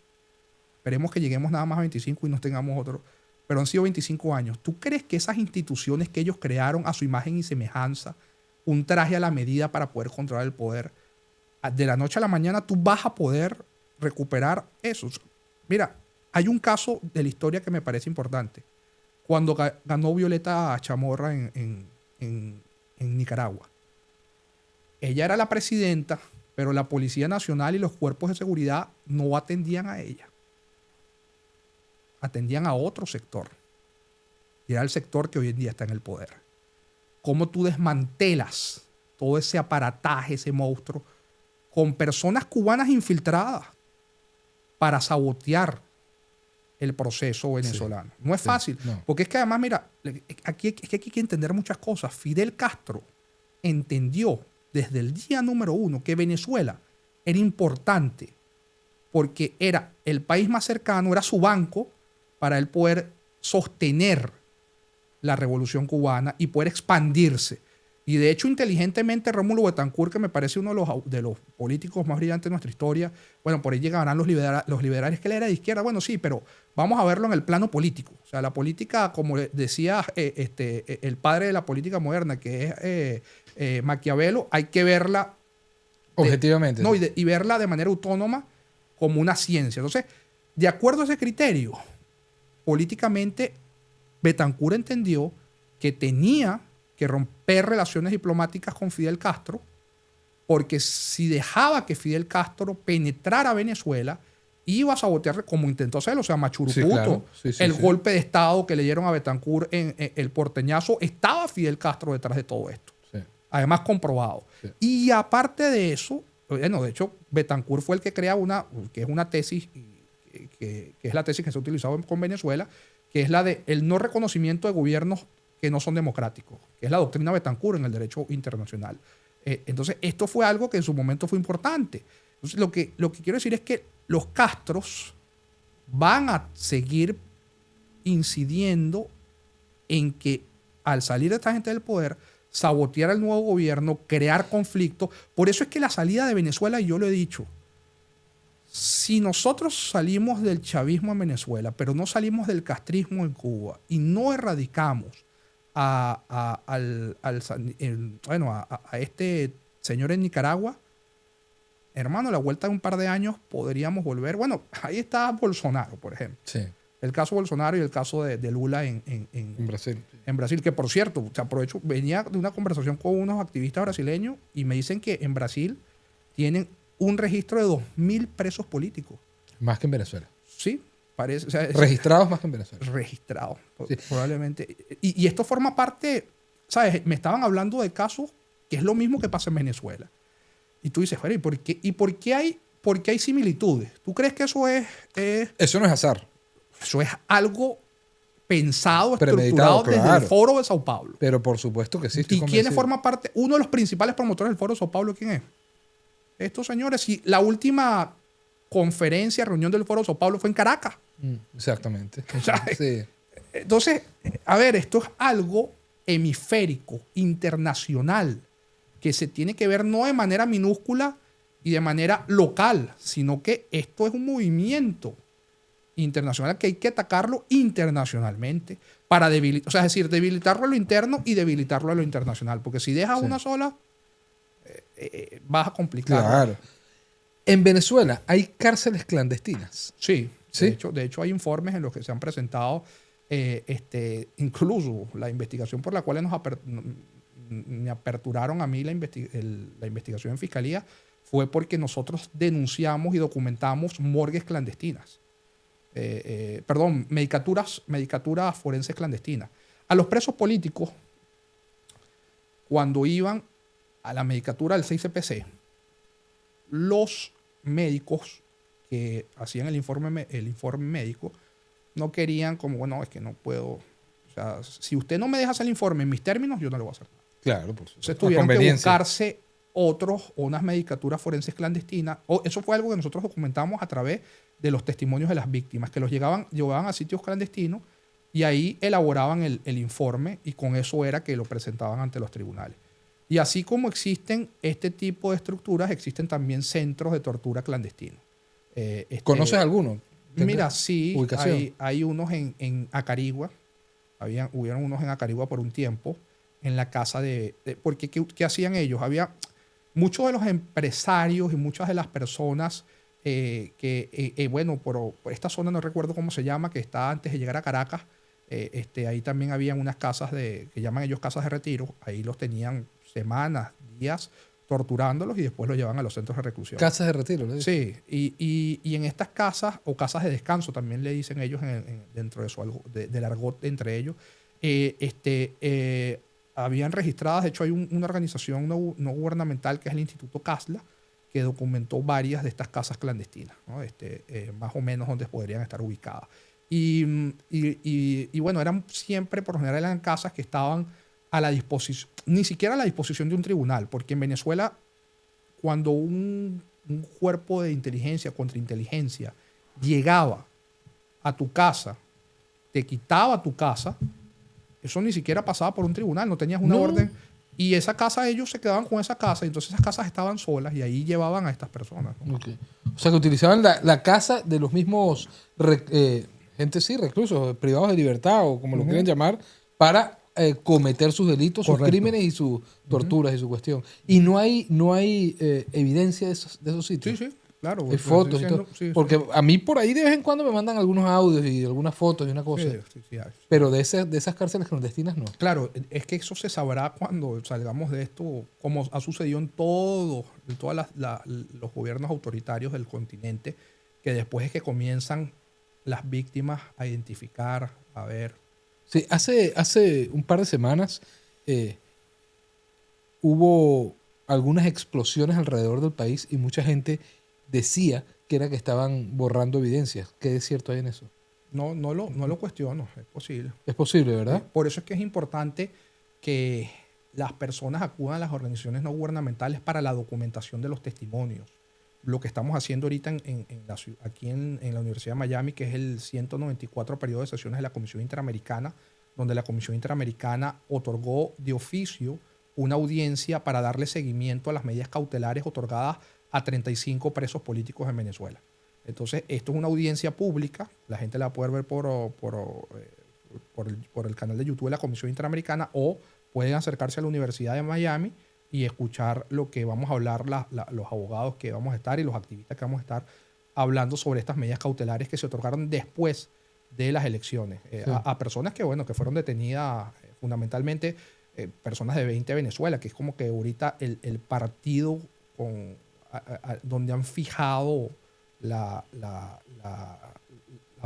Esperemos que lleguemos nada más a 25 y nos tengamos otro, pero han sido 25 años. ¿Tú crees que esas instituciones que ellos crearon a su imagen y semejanza, un traje a la medida para poder controlar el poder, de la noche a la mañana tú vas a poder recuperar eso? Mira, hay un caso de la historia que me parece importante. Cuando ganó Violeta Chamorra en Nicaragua. Ella era la presidenta, pero la Policía Nacional y los cuerpos de seguridad no atendían a ella. Atendían a otro sector. Y era el sector que hoy en día está en el poder. ¿Cómo tú desmantelas todo ese aparataje, ese monstruo, con personas cubanas infiltradas para sabotear el proceso venezolano? Sí, no es fácil. No. Porque es que además, mira, aquí hay que entender muchas cosas. Fidel Castro entendió desde el día número 1 que Venezuela era importante porque era el país más cercano, era su banco para él poder sostener la revolución cubana y poder expandirse. Y de hecho, inteligentemente, Rómulo Betancourt, que me parece uno de los políticos más brillantes de nuestra historia, bueno, por ahí llegarán los liberales, que él era de izquierda, bueno, sí, pero vamos a verlo en el plano político. O sea, la política, como decía el padre de la política moderna, que es Maquiavelo, hay que verla objetivamente. No, y verla de manera autónoma como una ciencia. Entonces, de acuerdo a ese criterio, políticamente, Betancourt entendió que tenía que romper relaciones diplomáticas con Fidel Castro, porque si dejaba que Fidel Castro penetrara a Venezuela, iba a sabotear, como intentó hacerlo, o sea, Machurucuto, sí, claro. el golpe de Estado que le dieron a Betancourt en el porteñazo, estaba Fidel Castro detrás de todo esto. Sí. Además, comprobado. Sí. Y aparte de eso, bueno, de hecho, Betancourt fue el que crea que es una tesis, que es la tesis que se ha utilizado con Venezuela, que es la de el no reconocimiento de gobiernos que no son democráticos, que es la doctrina Betancourt en el derecho internacional. Entonces, esto fue algo que en su momento fue importante. Entonces, lo que quiero decir es que los Castros van a seguir incidiendo en que al salir de esta gente del poder, sabotear al nuevo gobierno, crear conflictos. Por eso es que la salida de Venezuela, yo lo he dicho, si nosotros salimos del chavismo en Venezuela, pero no salimos del castrismo en Cuba y no erradicamos a este señor en Nicaragua, hermano, a la vuelta de un par de años podríamos volver. Bueno, ahí está Bolsonaro, por ejemplo. Sí. El caso Bolsonaro y el caso de Lula en Brasil. En Brasil, que por cierto, te aprovecho, venía de una conversación con unos activistas brasileños y me dicen que en Brasil tienen un registro de 2.000 presos políticos. Más que en Venezuela. Sí, parece. O sea, registrados más que en Venezuela. Registrados, sí. Probablemente. Y esto forma parte, ¿sabes? Me estaban hablando de casos que es lo mismo que pasa en Venezuela. Y tú dices, ¿y por qué hay similitudes? ¿Tú crees que eso es...? Eso no es azar. Eso es algo pensado, estructurado desde el Foro de Sao Paulo. Pero por supuesto que sí. ¿Y quién forma parte? Uno de los principales promotores del Foro de Sao Paulo, ¿quién es? Estos señores. Y la última reunión del Foro de Sao Paulo fue en Caracas. Exactamente. Sí. Entonces, a ver, esto es algo hemisférico, internacional, que se tiene que ver no de manera minúscula y de manera local, sino que esto es un movimiento internacional que hay que atacarlo internacionalmente para debilitar, o sea, es decir, debilitarlo a lo interno y debilitarlo a lo internacional, porque si dejas una sola, vas a complicar. Claro. En Venezuela hay cárceles clandestinas. Sí. De hecho hay informes en los que se han presentado, incluso la investigación por la cual me aperturaron a mí la investigación en fiscalía fue porque nosotros denunciamos y documentamos morgues clandestinas. Medicaturas forenses clandestinas. A los presos políticos, cuando iban a la medicatura del 6CPC, los médicos que hacían el informe médico no querían como, bueno, es que no puedo, o sea, si usted no me deja hacer el informe en mis términos, yo no le voy a hacer nada. Claro, por supuesto. Entonces tuvieron que buscarse unas medicaturas forenses clandestinas. Eso fue algo que nosotros documentamos a través de los testimonios de las víctimas, que los llevaban a sitios clandestinos y ahí elaboraban el informe y con eso era que lo presentaban ante los tribunales. Y así como existen este tipo de estructuras, existen también centros de tortura clandestinos. ¿Conoces alguno? Mira, sí, Ubicación. hay unos en Acarigua. Hubieron unos en Acarigua por un tiempo, en la casa porque ¿qué hacían ellos? Había muchos de los empresarios y muchas de las personas bueno, por esta zona no recuerdo cómo se llama, que está antes de llegar a Caracas, ahí también habían unas casas que llaman ellos casas de retiro. Ahí los tenían semanas, días torturándolos y después los llevan a los centros de reclusión. Casas de retiro, ¿le dices? Sí, y en estas casas, o casas de descanso, también le dicen ellos dentro del argot entre ellos, habían registradas, de hecho hay una organización no gubernamental que es el Instituto CASLA, que documentó varias de estas casas clandestinas, ¿no? Más o menos donde podrían estar ubicadas. Y bueno, eran siempre, por lo general, eran casas que estaban a la disposición, ni siquiera a la disposición de un tribunal, porque en Venezuela, cuando un cuerpo de inteligencia, contrainteligencia, llegaba a tu casa, te quitaba tu casa, eso ni siquiera pasaba por un tribunal, no tenías una orden. Y esa casa, ellos se quedaban con esa casa, y entonces esas casas estaban solas y ahí llevaban a estas personas, ¿no? Okay. O sea, que utilizaban la casa de los mismos gente, sí, reclusos, privados de libertad o como lo quieran llamar, para cometer sus delitos, sus crímenes y sus torturas y su cuestión. Y no hay evidencia de esos sitios. Sí, claro. Hay fotos y todo. Sí, porque a mí por ahí de vez en cuando me mandan algunos audios y algunas fotos y una cosa. Sí, hay. Pero de esas cárceles clandestinas no. Claro, es que eso se sabrá cuando salgamos de esto, como ha sucedido en todos los gobiernos autoritarios del continente, que después es que comienzan las víctimas a identificar, a ver. Sí, hace un par de semanas hubo algunas explosiones alrededor del país y mucha gente decía que era que estaban borrando evidencias. ¿Qué es cierto hay en eso? No lo cuestiono, es posible. Es posible, ¿verdad? Por eso es que es importante que las personas acudan a las organizaciones no gubernamentales para la documentación de los testimonios. Lo que estamos haciendo ahorita aquí en la Universidad de Miami, que es el 194 periodo de sesiones de la Comisión Interamericana, donde la Comisión Interamericana otorgó de oficio una audiencia para darle seguimiento a las medidas cautelares otorgadas a 35 presos políticos en Venezuela. Entonces, esto es una audiencia pública, la gente la puede ver por el canal de YouTube de la Comisión Interamericana, o pueden acercarse a la Universidad de Miami y escuchar lo que vamos a hablar los abogados que vamos a estar y los activistas que vamos a estar hablando sobre estas medidas cautelares que se otorgaron después de las elecciones. Sí. A personas que fueron detenidas, fundamentalmente personas de 20 Venezuela, que es como que ahorita el partido donde han fijado la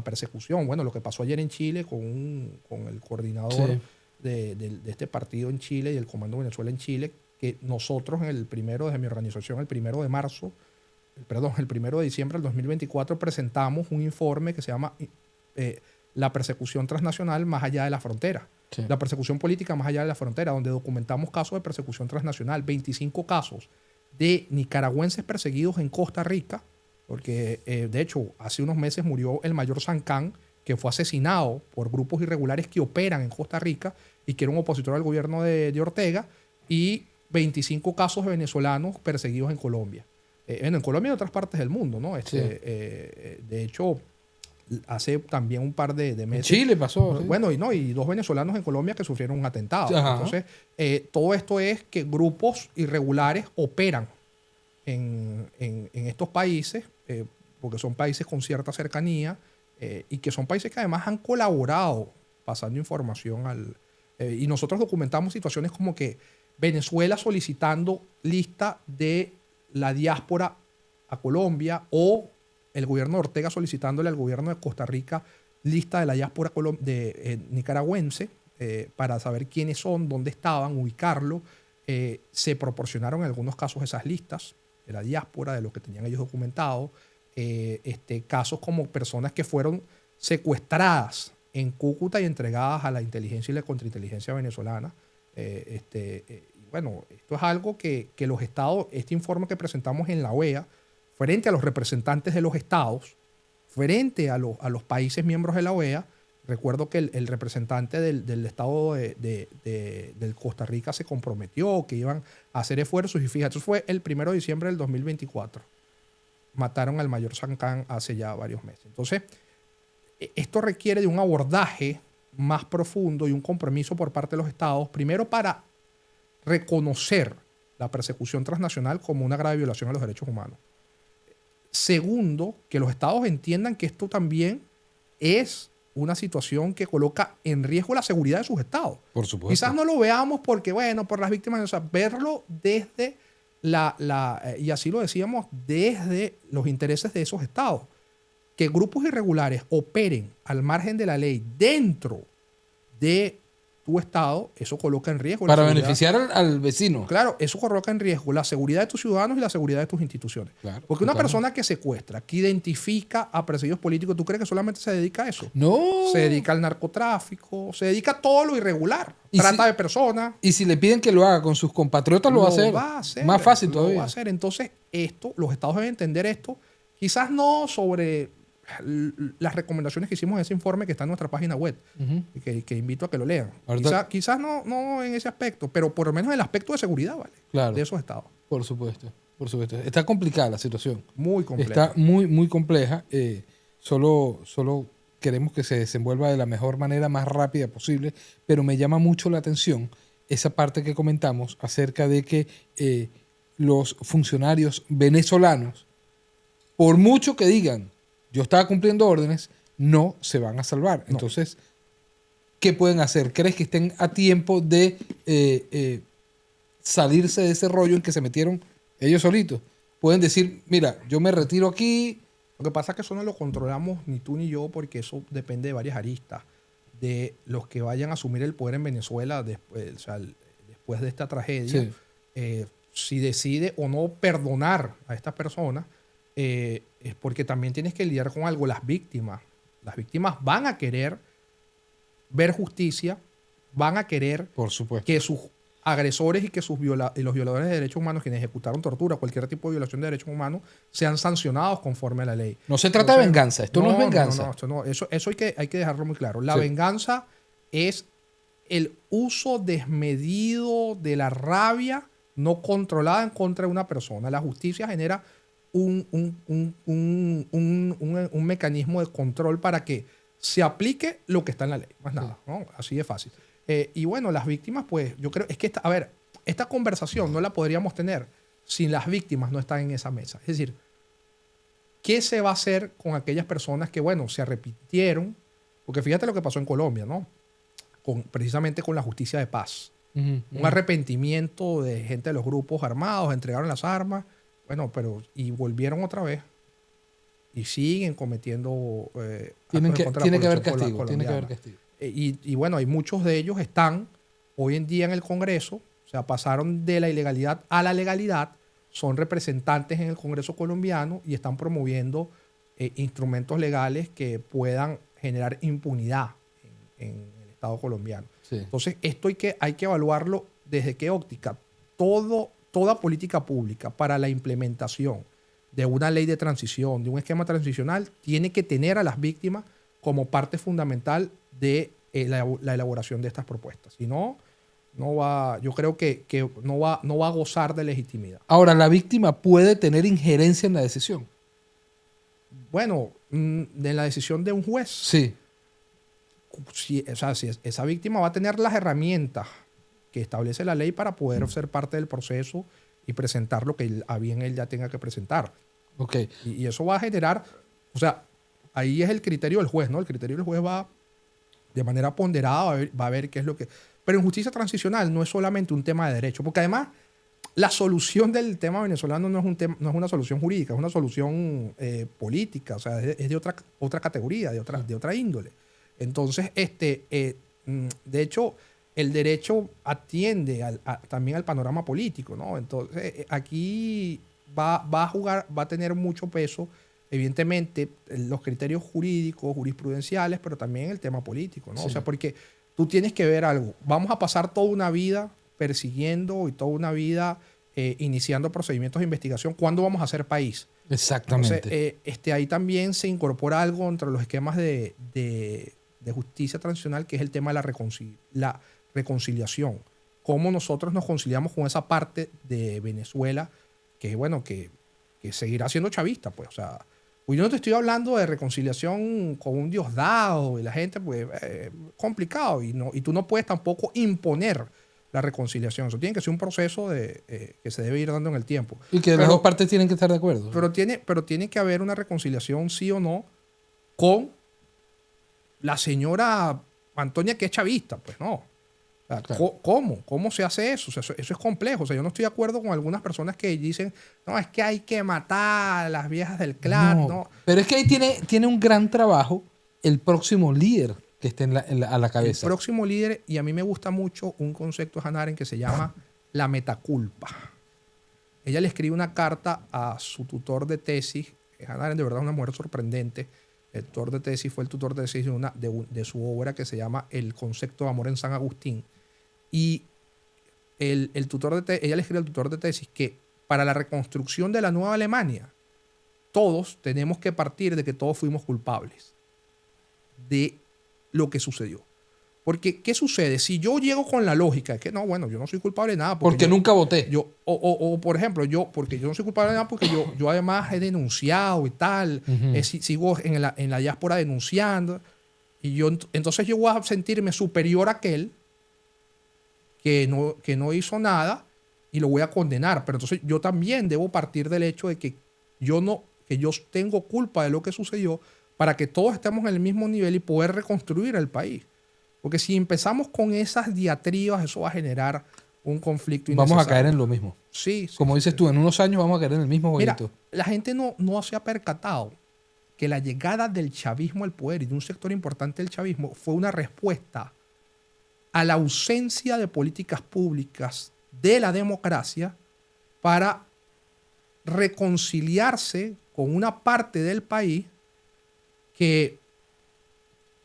persecución. Bueno, lo que pasó ayer en Chile con el coordinador de este partido en Chile y el Comando Venezuela en Chile, que nosotros desde mi organización, el 1 de diciembre del 2024, presentamos un informe que se llama La persecución transnacional más allá de la frontera. Sí. La persecución política más allá de la frontera, donde documentamos casos de persecución transnacional, 25 casos de nicaragüenses perseguidos en Costa Rica, porque de hecho hace unos meses murió el mayor Sancán, que fue asesinado por grupos irregulares que operan en Costa Rica y que era un opositor al gobierno de Ortega, y 25 casos de venezolanos perseguidos en Colombia. En Colombia y en otras partes del mundo, ¿no? De hecho, hace también un par de meses. En Chile pasó. Bueno, y 2 venezolanos en Colombia que sufrieron un atentado. Ajá. Entonces, todo esto es que grupos irregulares operan en estos países, porque son países con cierta cercanía, y que son países que además han colaborado pasando información y nosotros documentamos situaciones como que Venezuela solicitando lista de la diáspora a Colombia, o el gobierno de Ortega solicitándole al gobierno de Costa Rica lista de la diáspora nicaragüense para saber quiénes son, dónde estaban, ubicarlo. Se proporcionaron en algunos casos esas listas de la diáspora, de lo que tenían ellos documentado. Casos como personas que fueron secuestradas en Cúcuta y entregadas a la inteligencia y la contrainteligencia venezolana. Bueno, esto es algo que los estados, este informe que presentamos en la OEA, frente a los representantes de los estados, frente a los países miembros de la OEA, Recuerdo que el representante del Estado del Costa Rica se comprometió que iban a hacer esfuerzos y fíjate, eso fue el 1 de diciembre del 2024. Mataron al mayor Sankán hace ya varios meses. Entonces, esto requiere de un abordaje más profundo y un compromiso por parte de los estados, primero para reconocer la persecución transnacional como una grave violación a los derechos humanos. Segundo, que los estados entiendan que esto también es una situación que coloca en riesgo la seguridad de sus estados. Por supuesto. Quizás no lo veamos porque, bueno, por las víctimas, o sea, verlo desde y así lo decíamos, desde los intereses de esos estados. Que grupos irregulares operen al margen de la ley dentro de tu estado, eso coloca en riesgo Para la seguridad. beneficiar al vecino. Claro, eso coloca en riesgo la seguridad de tus ciudadanos y la seguridad de tus instituciones. Claro, porque una totalmente. persona que secuestra, que identifica a perseguidos políticos, ¿tú crees que solamente se dedica a eso? No. Se dedica al narcotráfico, se dedica a todo lo irregular. Y Trata de personas. Y si le piden que lo haga con sus compatriotas, lo va a hacer. Más fácil todavía. Lo va a hacer. Entonces, los estados deben entender esto. Quizás no sobre las recomendaciones que hicimos en ese informe que está en nuestra página web, que invito a que lo lean. Quizás no en ese aspecto, pero por lo menos en el aspecto de seguridad, ¿vale? Claro. De esos estados. Por supuesto, por supuesto. Está complicada la situación. Muy compleja. Está muy, muy compleja. Solo queremos que se desenvuelva de la mejor manera, más rápida posible, pero me llama mucho la atención esa parte que comentamos acerca de que los funcionarios venezolanos, por mucho que digan, yo estaba cumpliendo órdenes, no se van a salvar. No. Entonces, ¿qué pueden hacer? ¿Crees que estén a tiempo de salirse de ese rollo en que se metieron ellos solitos? Pueden decir, mira, yo me retiro aquí. Lo que pasa es que eso no lo controlamos ni tú ni yo, porque eso depende de varias aristas. De los que vayan a asumir el poder en Venezuela después de esta tragedia. Sí. Si decide o no perdonar a estas personas, es porque también tienes que lidiar con algo. Las víctimas van a querer ver justicia, van a querer Por supuesto. que sus agresores y que y los violadores de derechos humanos, quienes ejecutaron tortura, cualquier tipo de violación de derechos humanos, sean sancionados conforme a la ley. No se trata de venganza. Esto no es venganza. Eso hay que dejarlo muy claro. La Sí. venganza es el uso desmedido de la rabia no controlada en contra de una persona. La justicia genera un mecanismo de control para que se aplique lo que está en la ley. Más nada, ¿no? Así de fácil. Y bueno, las víctimas, pues yo creo, es que esta conversación no la podríamos tener si las víctimas no están en esa mesa. Es decir, ¿qué se va a hacer con aquellas personas que, bueno, se arrepintieron? Porque fíjate lo que pasó en Colombia, ¿no? Precisamente con la justicia de paz. Un arrepentimiento de gente de los grupos armados, entregaron las armas, bueno, y volvieron otra vez y siguen cometiendo Tiene que haber castigo. colombiana. Tiene que haber castigo. Y bueno, hay muchos de ellos están hoy en día en el Congreso, o sea, pasaron de la ilegalidad a la legalidad, son representantes en el Congreso colombiano y están promoviendo instrumentos legales que puedan generar impunidad en el Estado colombiano. Sí. Entonces, esto hay que evaluarlo desde qué óptica. Toda política pública para la implementación de una ley de transición, de un esquema transicional, tiene que tener a las víctimas como parte fundamental de la elaboración de estas propuestas. Si no, yo creo que no va a gozar de legitimidad. Ahora, la víctima puede tener injerencia en la decisión. Bueno, de la decisión de un juez. Sí. Si esa víctima va a tener las herramientas que establece la ley para poder ser parte del proceso y presentar lo que a bien él ya tenga que presentar. Ok. Y eso va a generar, o sea, ahí es el criterio del juez, ¿no? El criterio del juez va de manera ponderada, va a ver qué es lo que... Pero en justicia transicional no es solamente un tema de derecho, porque además la solución del tema venezolano no es una solución jurídica, es una solución política, o sea, es de otra categoría, de otra índole. Entonces, de hecho, el derecho atiende también al panorama político, ¿no? Entonces, aquí va a tener mucho peso, evidentemente, los criterios jurídicos, jurisprudenciales, pero también el tema político, ¿no? Sí. O sea, porque tú tienes que ver algo. Vamos a pasar toda una vida persiguiendo y toda una vida iniciando procedimientos de investigación. ¿Cuándo vamos a ser país? Exactamente. Entonces, ahí también se incorpora algo entre los esquemas de de justicia transicional, que es el tema de la reconciliación. Cómo nosotros nos conciliamos con esa parte de Venezuela que, bueno, que seguirá siendo chavista, pues. O sea, pues yo no te estoy hablando de reconciliación con un Diosdado y la gente, pues, complicado. Y tú no puedes tampoco imponer la reconciliación. Eso tiene que ser un proceso que se debe ir dando en el tiempo. Y que las dos partes tienen que estar de acuerdo. Pero tiene que haber una reconciliación, sí o no, con la señora Antonia, que es chavista. Pues no. O sea, Claro. ¿Cómo se hace eso? O sea, eso es complejo. O sea, yo no estoy de acuerdo con algunas personas que dicen, no, es que hay que matar a las viejas del clan. No. Pero es que ahí tiene un gran trabajo el próximo líder que esté a la El cabeza. próximo líder, y a mí me gusta mucho un concepto de Hannah Arendt que se llama la metaculpa. Ella le escribe una carta a su tutor de tesis. Hannah Arendt de verdad es una mujer sorprendente. El tutor de tesis fue el tutor de tesis de su obra que se llama El concepto de amor en San Agustín. Y ella le escribe al tutor de tesis que para la reconstrucción de la nueva Alemania, todos tenemos que partir de que todos fuimos culpables de lo que sucedió. Porque, ¿qué sucede? Si yo llego con la lógica de que no, bueno, yo no soy culpable de nada. Porque nunca voté. Por ejemplo, porque yo no soy culpable de nada porque yo además he denunciado y tal. Ujú. Sigo en la diáspora denunciando. Y entonces yo voy a sentirme superior a aquel que no hizo nada y lo voy a condenar. Pero entonces yo también debo partir del hecho de que yo tengo culpa de lo que sucedió para que todos estemos en el mismo nivel y poder reconstruir el país. Porque si empezamos con esas diatribas, eso va a generar un conflicto innecesario. Vamos a caer en lo mismo. Sí. Como dices tú, en unos años vamos a caer en el mismo Mira, jueguito. la gente no se ha percatado que la llegada del chavismo al poder y de un sector importante del chavismo fue una respuesta a la ausencia de políticas públicas de la democracia para reconciliarse con una parte del país que,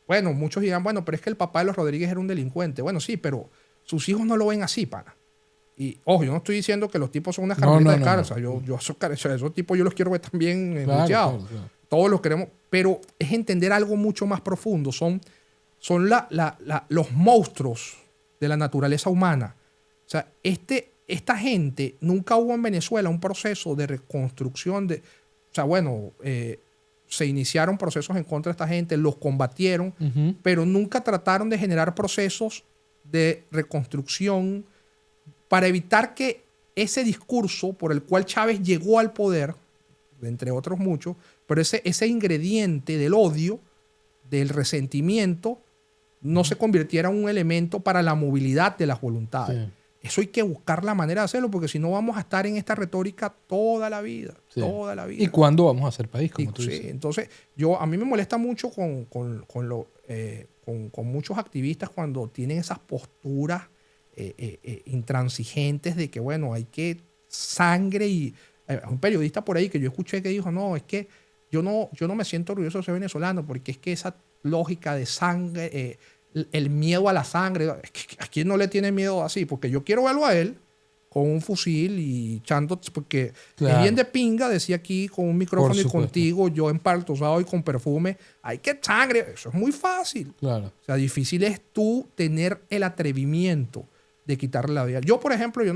bueno, muchos dirán, bueno, pero es que el papá de los Rodríguez era un delincuente. Bueno, sí, pero sus hijos no lo ven así, pana. Y, ojo, yo no estoy diciendo que los tipos son unas carmelitas de cara. O sea, esos tipos yo los quiero ver también enjuiciados. Claro. Todos los queremos. Pero es entender algo mucho más profundo. Son los monstruos de la naturaleza humana. O sea, esta gente, nunca hubo en Venezuela un proceso de reconstrucción o sea, bueno, se iniciaron procesos en contra de esta gente, los combatieron, Ujú. pero nunca trataron de generar procesos de reconstrucción para evitar que ese discurso por el cual Chávez llegó al poder, entre otros muchos, pero ese ingrediente del odio, del resentimiento, no se convirtiera en un elemento para la movilidad de las voluntades. Sí. Eso hay que buscar la manera de hacerlo, porque si no vamos a estar en esta retórica toda la vida. Sí. Toda la vida. ¿Y cuándo vamos a ser país, como tú Sí, dices? entonces, a mí me molesta mucho con muchos activistas cuando tienen esas posturas intransigentes de que, bueno, hay que sangre y... un periodista por ahí que yo escuché que dijo, no, es que yo no me siento orgulloso de ser venezolano porque es que esa lógica de sangre, el miedo a la sangre, es que ¿a quién no le tiene miedo así? Porque yo quiero verlo a él con un fusil y echando, porque Claro. es bien de pinga, decía aquí con un micrófono Por y supuesto. contigo, yo empaltosado y con perfume, hay que sangre, eso es muy fácil. Claro. O sea, difícil es tú tener el atrevimiento de quitarle la vida. Yo, por ejemplo, yo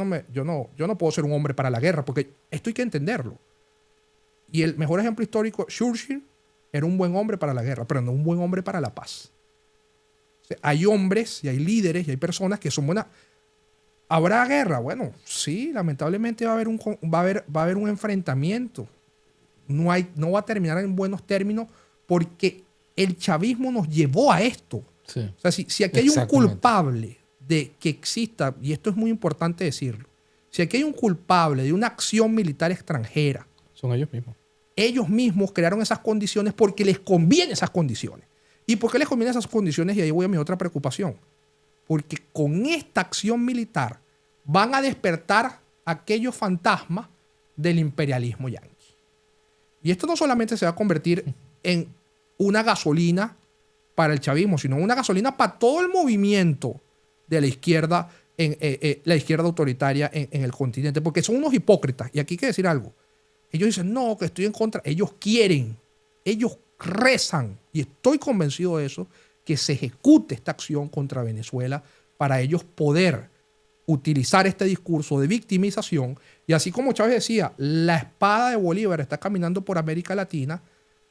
no puedo ser un hombre para la guerra, porque esto hay que entenderlo. Y el mejor ejemplo histórico, Churchill era un buen hombre para la guerra, pero no un buen hombre para la paz. O sea, hay hombres y hay líderes y hay personas que son buenas. ¿Habrá guerra? Bueno, sí, lamentablemente va a haber un enfrentamiento. No va a terminar en buenos términos porque el chavismo nos llevó a esto. Sí. O sea, si aquí hay un Exactamente. culpable de que exista, y esto es muy importante decirlo, si aquí hay un culpable de una acción militar extranjera, Son ellos mismos. ellos mismos crearon esas condiciones porque les conviene esas condiciones. ¿Y por qué les conviene esas condiciones? Y ahí voy a mi otra preocupación. Porque con esta acción militar van a despertar aquellos fantasmas del imperialismo yanqui. Y esto no solamente se va a convertir en una gasolina para el chavismo, sino una gasolina para todo el movimiento de la izquierda, la izquierda autoritaria en el continente. Porque son unos hipócritas. Y aquí hay que decir algo. Ellos dicen, no, que estoy en contra. Ellos quieren, ellos rezan, y estoy convencido de eso, que se ejecute esta acción contra Venezuela para ellos poder utilizar este discurso de victimización. Y así como Chávez decía, la espada de Bolívar está caminando por América Latina,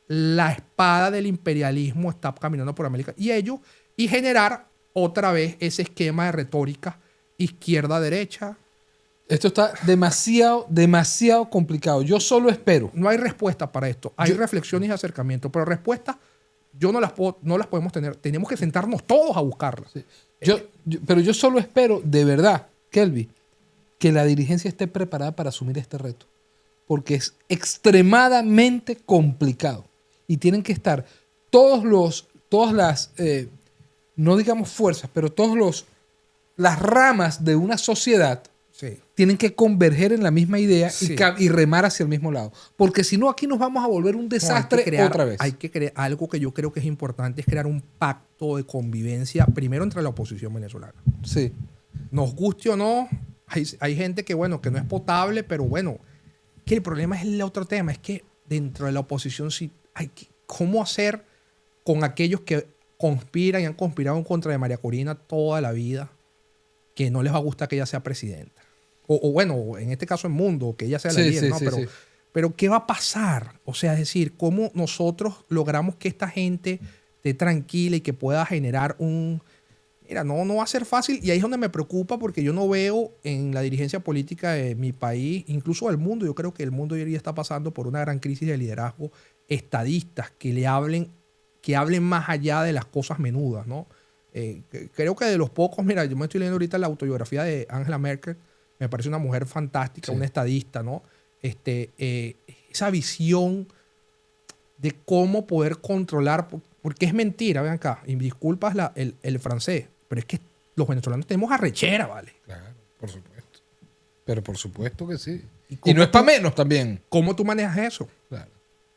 la espada del imperialismo está caminando por América y generar otra vez ese esquema de retórica izquierda-derecha. Esto está demasiado complicado. Yo solo espero. No hay respuesta para esto. Hay reflexiones y acercamientos, pero respuestas no las podemos tener. Tenemos que sentarnos todos a buscarlas. Sí. Pero yo solo espero, de verdad, Kelvin, que la dirigencia esté preparada para asumir este reto. Porque es extremadamente complicado. Y tienen que estar todas las, no digamos fuerzas, pero las ramas de una sociedad tienen que converger en la misma idea y remar hacia el mismo lado. Porque si no, aquí nos vamos a volver un desastre otra vez. Hay que crear algo que yo creo que es importante, es crear un pacto de convivencia, primero entre la oposición venezolana. Sí. Nos guste o no, hay gente que, bueno, que no es potable, pero bueno, que el problema es el otro tema, es que dentro de la oposición sí hay que, ¿cómo hacer con aquellos que conspiran y han conspirado en contra de María Corina toda la vida, que no les va a gustar que ella sea presidenta? O bueno, en este caso en Mundo, que ella sea la líder, ¿no? Pero ¿qué va a pasar? O sea, es decir, ¿cómo nosotros logramos que esta gente esté tranquila y que pueda generar un... Mira, no va a ser fácil, y ahí es donde me preocupa, porque yo no veo en la dirigencia política de mi país, incluso del mundo, yo creo que el mundo hoy en día está pasando por una gran crisis de liderazgo, estadistas que hablen más allá de las cosas menudas, ¿no? Creo que de los pocos, mira, yo me estoy leyendo ahorita la autobiografía de Angela Merkel, me parece una mujer fantástica, una estadista, ¿no? Esa visión de cómo poder controlar, porque es mentira, vean acá, y disculpas el francés, pero es que los venezolanos tenemos arrechera, ¿vale? Claro, por supuesto. Pero por supuesto que sí. Y no es para menos también. ¿Cómo tú manejas eso? Claro.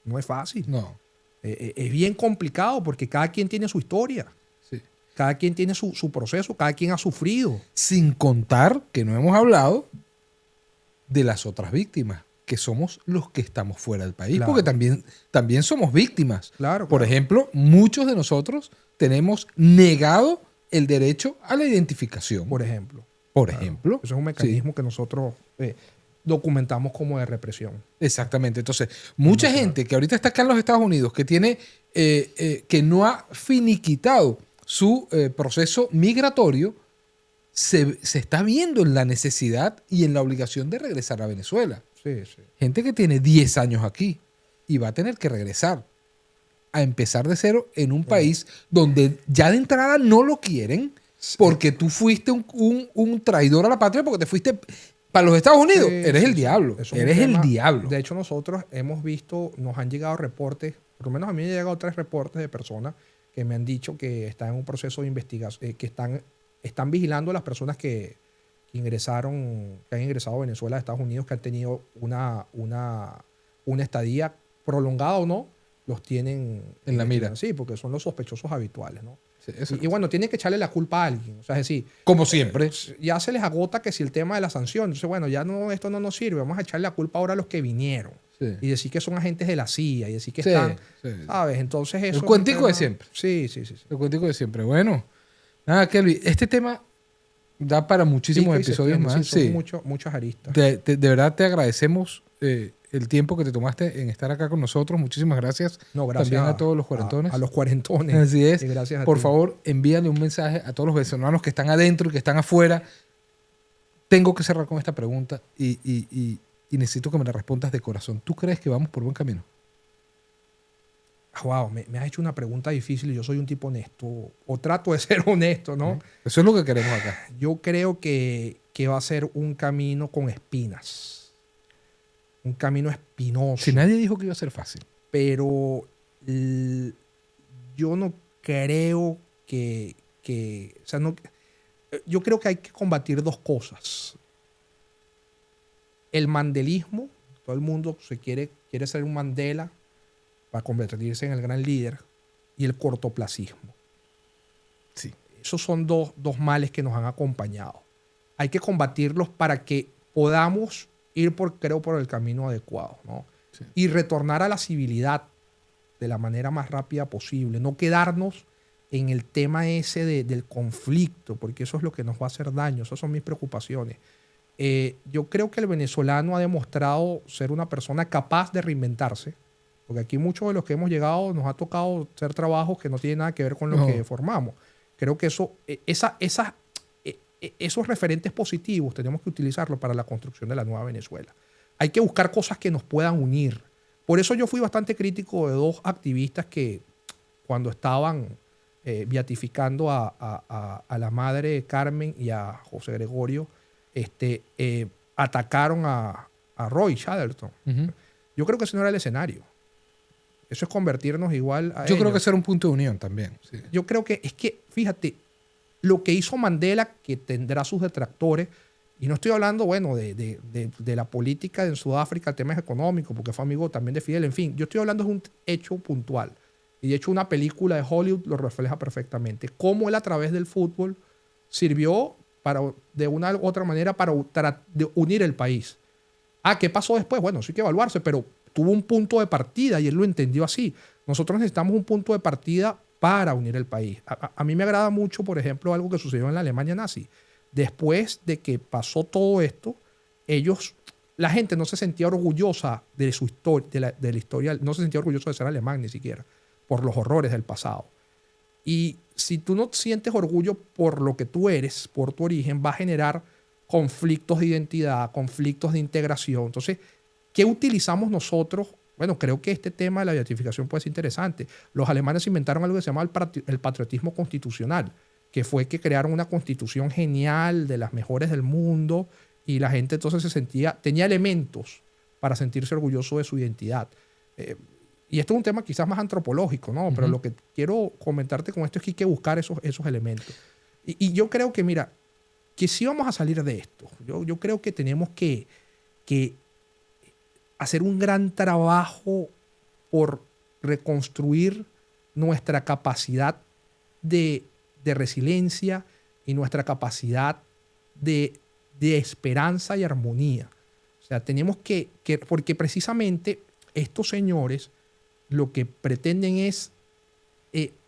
No es fácil. No. Es bien complicado porque cada quien tiene su historia. Sí. Cada quien tiene su proceso, cada quien ha sufrido. Sin contar que no hemos hablado de las otras víctimas, que somos los que estamos fuera del país, Claro. porque también somos víctimas. Claro, Por ejemplo, muchos de nosotros tenemos negado el derecho a la identificación. Por ejemplo. Por Claro. ejemplo. Eso es un mecanismo que nosotros documentamos como de represión. Exactamente. Entonces, mucha gente que ahorita está acá en los Estados Unidos, que tiene, que no ha finiquitado su proceso migratorio, se está viendo en la necesidad y en la obligación de regresar a Venezuela. Sí. Gente que tiene 10 años aquí y va a tener que regresar a empezar de cero en un país donde ya de entrada no lo quieren porque tú fuiste un traidor a la patria, porque te fuiste para los Estados Unidos. Eres el diablo. Eres el diablo. De hecho, nosotros hemos visto, nos han llegado reportes, por lo menos a mí me han llegado 3 reportes de personas que me han dicho que están en un proceso de investigación, que están vigilando a las personas que han ingresado a Venezuela, a Estados Unidos, que han tenido una estadía prolongada o no, los tienen en la mira. Sí, porque son los sospechosos habituales, ¿no? Sí, y bueno, tienen que echarle la culpa a alguien. O sea, es decir, como siempre. Ya se les agota que si el tema de la sanción, entonces bueno, ya no, esto no nos sirve, vamos a echarle la culpa ahora a los que vinieron. Sí. Y decir que son agentes de la CIA y decir que están, ¿sabes? Entonces eso... El cuentico de siempre. Sí. El cuentico de siempre. Bueno, nada, Kelvin, este tema da para muchísimos episodios más. Sí, muchas aristas. De verdad te agradecemos el tiempo que te tomaste en estar acá con nosotros. Muchísimas gracias. Gracias también a todos los cuarentones. A los cuarentones. Así es. Y gracias Por favor, envíale un mensaje a todos los venezolanos que están adentro y que están afuera. Tengo que cerrar con esta pregunta y necesito que me la respondas de corazón. ¿Tú crees que vamos por buen camino? Wow, me has hecho una pregunta difícil y yo soy un tipo honesto, o trato de ser honesto, ¿no? Eso es lo que queremos acá. Yo creo que va a ser un camino con espinas, un camino espinoso. Si nadie dijo que iba a ser fácil. Pero yo no creo o sea, no, yo creo que hay que combatir 2 cosas. El mandelismo, todo el mundo quiere ser un Mandela para convertirse en el gran líder, y el cortoplacismo. Sí. Esos son dos males que nos han acompañado. Hay que combatirlos para que podamos ir por el camino adecuado, ¿no? Sí. Y retornar a la civilidad de la manera más rápida posible. No quedarnos en el tema ese del conflicto, porque eso es lo que nos va a hacer daño, esas son mis preocupaciones. Yo creo que el venezolano ha demostrado ser una persona capaz de reinventarse, porque aquí muchos de los que hemos llegado nos ha tocado hacer trabajos que no tienen nada que ver con lo que formamos. Creo que esos referentes positivos tenemos que utilizarlos para la construcción de la nueva Venezuela. Hay que buscar cosas que nos puedan unir. Por eso yo fui bastante crítico de dos activistas que cuando estaban beatificando a la madre Carmen y a José Gregorio, atacaron a Roy Chatterton. Yo creo que ese no era el escenario. Eso es convertirnos igual a Yo creo que ese era un punto de unión también. Sí. Yo creo que es que, fíjate, lo que hizo Mandela, que tendrá sus detractores, y no estoy hablando, bueno, de la política en Sudáfrica, temas económicos, porque fue amigo también de Fidel, en fin, yo estoy hablando de un hecho puntual. Y de hecho una película de Hollywood lo refleja perfectamente. Cómo él a través del fútbol sirvió de una u otra manera para unir el país. ¿Qué pasó después? Bueno, sí hay que evaluarse, pero tuvo un punto de partida y él lo entendió así. Nosotros necesitamos un punto de partida para unir el país. A mí me agrada mucho, por ejemplo, algo que sucedió en la Alemania nazi. Después de que pasó todo esto, la gente no se sentía orgullosa de su historia, de la historia, no se sentía orgulloso de ser alemán ni siquiera, por los horrores del pasado. Y si tú no sientes orgullo por lo que tú eres, por tu origen, va a generar conflictos de identidad, conflictos de integración. Entonces, ¿qué utilizamos nosotros? Bueno, creo que este tema de la beatificación puede ser interesante. Los alemanes inventaron algo que se llama el patriotismo constitucional, que fue que crearon una constitución genial, de las mejores del mundo, y la gente entonces tenía elementos para sentirse orgulloso de su identidad. Y esto es un tema quizás más antropológico, ¿no? Pero lo que quiero comentarte con esto es que hay que buscar esos elementos. Y yo creo que, mira, que sí vamos a salir de esto. Yo creo que tenemos que hacer un gran trabajo por reconstruir nuestra capacidad de resiliencia y nuestra capacidad de esperanza y armonía. O sea, tenemos porque precisamente estos señores lo que pretenden es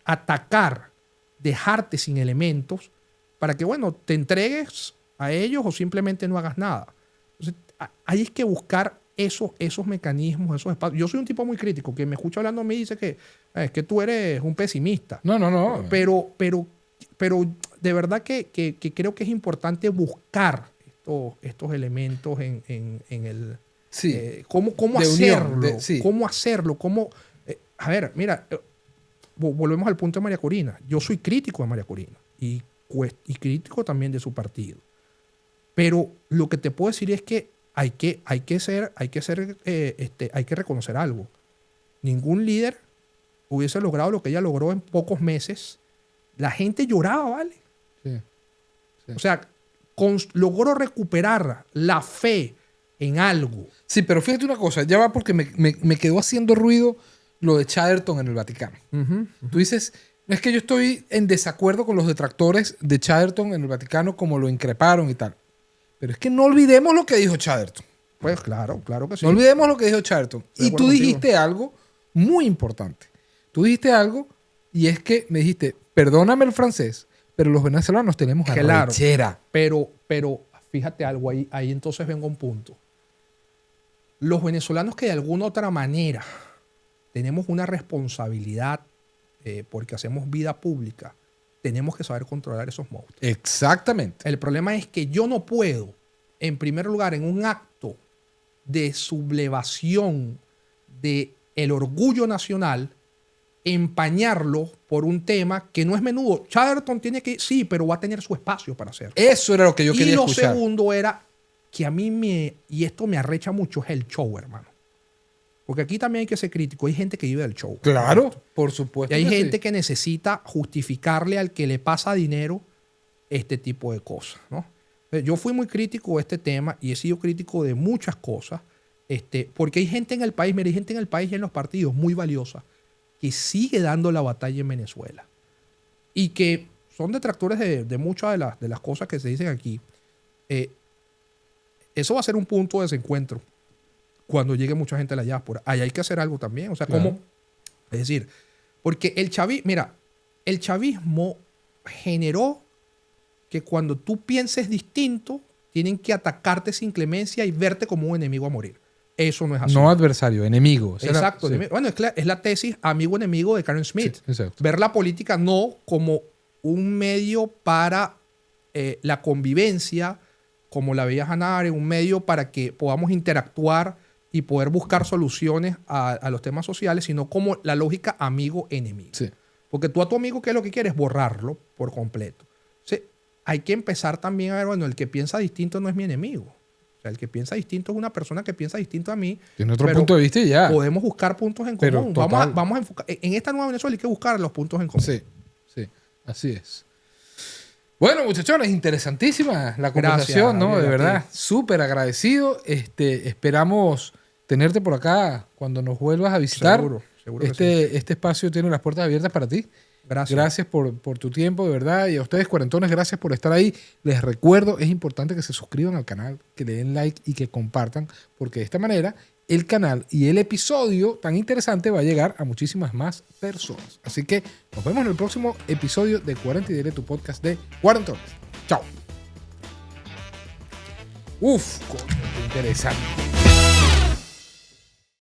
atacar, dejarte sin elementos para que, bueno, te entregues a ellos o simplemente no hagas nada. Entonces, hay que buscar esos mecanismos, esos espacios. Yo soy un tipo muy crítico, que me escucha hablando a mí y dice que es que tú eres un pesimista. No. Pero de verdad que creo que es importante buscar estos elementos en el... Sí. ¿Cómo hacerlo? ¿Cómo hacerlo? A ver, mira, volvemos al punto de María Corina. Yo soy crítico de María Corina y crítico también de su partido. Pero lo que te puedo decir es que hay que reconocer algo. Ningún líder hubiese logrado lo que ella logró en pocos meses. La gente lloraba, ¿vale? Sí. O sea, logró recuperar la fe en algo. Sí, pero fíjate una cosa, ya va porque me quedó haciendo ruido lo de Chatterton en el Vaticano. Tú dices, no es que yo estoy en desacuerdo con los detractores de Chatterton en el Vaticano como lo increparon y tal. Pero es que no olvidemos lo que dijo Chatterton. Pues claro que sí. No olvidemos lo que dijo Chatterton. Y tú dijiste algo muy importante. Tú dijiste algo y es que me dijiste, perdóname el francés, pero los venezolanos tenemos arrechera. Pero fíjate algo, ahí entonces vengo a un punto. Los venezolanos que de alguna otra manera tenemos una responsabilidad porque hacemos vida pública, tenemos que saber controlar esos monstruos. Exactamente. El problema es que yo no puedo, en primer lugar, en un acto de sublevación del orgullo nacional, empañarlo por un tema que no es menudo. Chatterton tiene que, sí, pero va a tener su espacio para hacerlo. Eso era lo que yo quería escuchar. Y lo segundo era que a mí y esto me arrecha mucho, es el show, hermano. Porque aquí también hay que ser crítico. Hay gente que vive del show. Claro, por supuesto. Y hay gente que necesita justificarle al que le pasa dinero este tipo de cosas, ¿no? Yo fui muy crítico de este tema y he sido crítico de muchas cosas, porque hay gente en el país, mira, hay gente en el país y en los partidos muy valiosa que sigue dando la batalla en Venezuela y que son detractores de muchas de las cosas que se dicen aquí. Eso va a ser un punto de desencuentro cuando llegue mucha gente a la diáspora. Ahí hay que hacer algo también. O sea, claro. ¿cómo? Es decir, porque el chavismo, mira, el chavismo generó que cuando tú pienses distinto, tienen que atacarte sin clemencia y verte como un enemigo a morir. Eso no es así. No adversario, enemigo. Exacto. Sí. Bueno, es la tesis amigo-enemigo de Karen Smith. Sí, exacto. Ver la política no como un medio para la convivencia, como la veía Hannah Arendt, un medio para que podamos interactuar y poder buscar soluciones a los temas sociales, sino como la lógica amigo-enemigo. Sí. Porque tú a tu amigo, ¿qué es lo que quieres? Borrarlo por completo. O sea, hay que empezar también a ver, bueno, el que piensa distinto no es mi enemigo. O sea, el que piensa distinto es una persona que piensa distinto a mí. Tiene otro punto de vista y ya. Podemos buscar puntos en Pero común. total. Vamos a enfocar. En esta nueva Venezuela hay que buscar los puntos en común. Sí, sí, así es. Bueno, muchachones, interesantísima la conversación, Gracias, ¿no? Gabriel, De a verdad, ti. súper agradecido. Esperamos tenerte por acá cuando nos vuelvas a visitar. Seguro que sí. Este espacio tiene las puertas abiertas para ti. Gracias. Gracias por tu tiempo, de verdad. Y a ustedes, cuarentones, gracias por estar ahí. Les recuerdo, es importante que se suscriban al canal, que le den like y que compartan, porque de esta manera el canal y el episodio tan interesante va a llegar a muchísimas más personas. Así que nos vemos en el próximo episodio de 40 y Dele, tu podcast de cuarentones. Chao. Uf, coño, qué interesante.